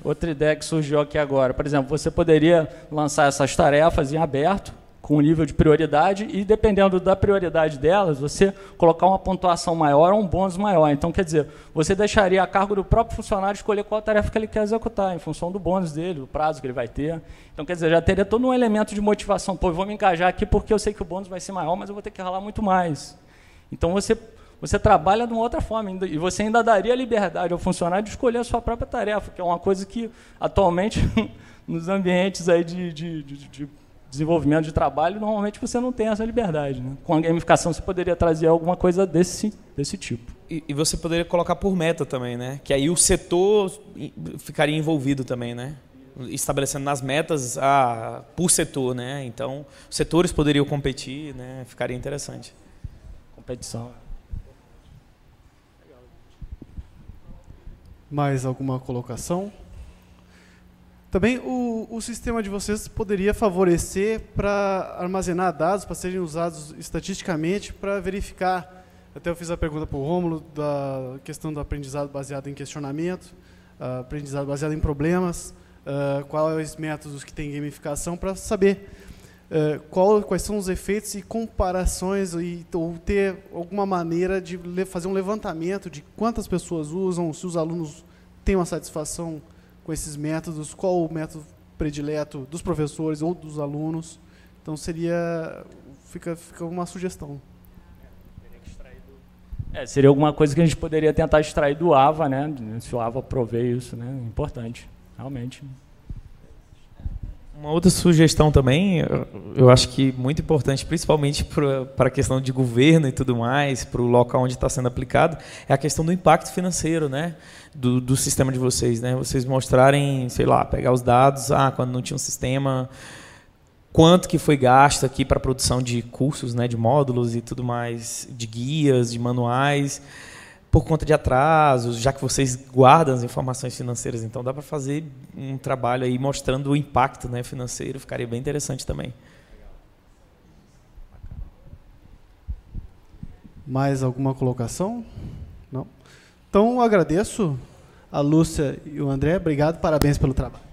Outra ideia que surgiu aqui agora. Por exemplo, você poderia lançar essas tarefas em aberto, com um nível de prioridade, e dependendo da prioridade delas, você colocar uma pontuação maior ou um bônus maior. Então, quer dizer, você deixaria a cargo do próprio funcionário escolher qual tarefa que ele quer executar, em função do bônus dele, do prazo que ele vai ter. Então, quer dizer, já teria todo um elemento de motivação. Pô, eu vou me engajar aqui porque eu sei que o bônus vai ser maior, mas eu vou ter que ralar muito mais. Então, você trabalha de uma outra forma, e você ainda daria liberdade ao funcionário de escolher a sua própria tarefa, que é uma coisa que, atualmente, nos ambientes aí de desenvolvimento de trabalho, normalmente você não tem essa liberdade, né? Com a gamificação você poderia trazer alguma coisa desse tipo. E você poderia colocar por meta também, né? Que aí o setor ficaria envolvido também, né? Estabelecendo nas metas por setor, né? Então, os setores poderiam competir, né? Ficaria interessante. Competição. Mais alguma colocação? Também o sistema de vocês poderia favorecer para armazenar dados, para serem usados estatisticamente, para verificar. Até eu fiz a pergunta para o Rômulo da questão do aprendizado baseado em questionamento, aprendizado baseado em problemas, quais métodos que tem gamificação, para saber quais são os efeitos e comparações, ou ter alguma maneira de fazer um levantamento de quantas pessoas usam, se os alunos têm uma satisfação com esses métodos, qual o método predileto dos professores ou dos alunos. Então fica uma sugestão. Seria alguma coisa que a gente poderia tentar extrair do AVA, né? Se o AVA provê isso, né? Importante, realmente. Uma outra sugestão também, eu acho que muito importante, principalmente para a questão de governo e tudo mais, para o local onde está sendo aplicado, é a questão do impacto financeiro, né, do sistema de vocês, né? Vocês mostrarem, sei lá, pegar os dados, quando não tinha um sistema, quanto que foi gasto aqui para a produção de cursos, né, de módulos e tudo mais, de guias, de manuais, por conta de atrasos, já que vocês guardam as informações financeiras, então dá para fazer um trabalho aí mostrando o impacto, né, financeiro, ficaria bem interessante também. Mais alguma colocação? Não? Então, agradeço a Lúcia e o André, obrigado, parabéns pelo trabalho.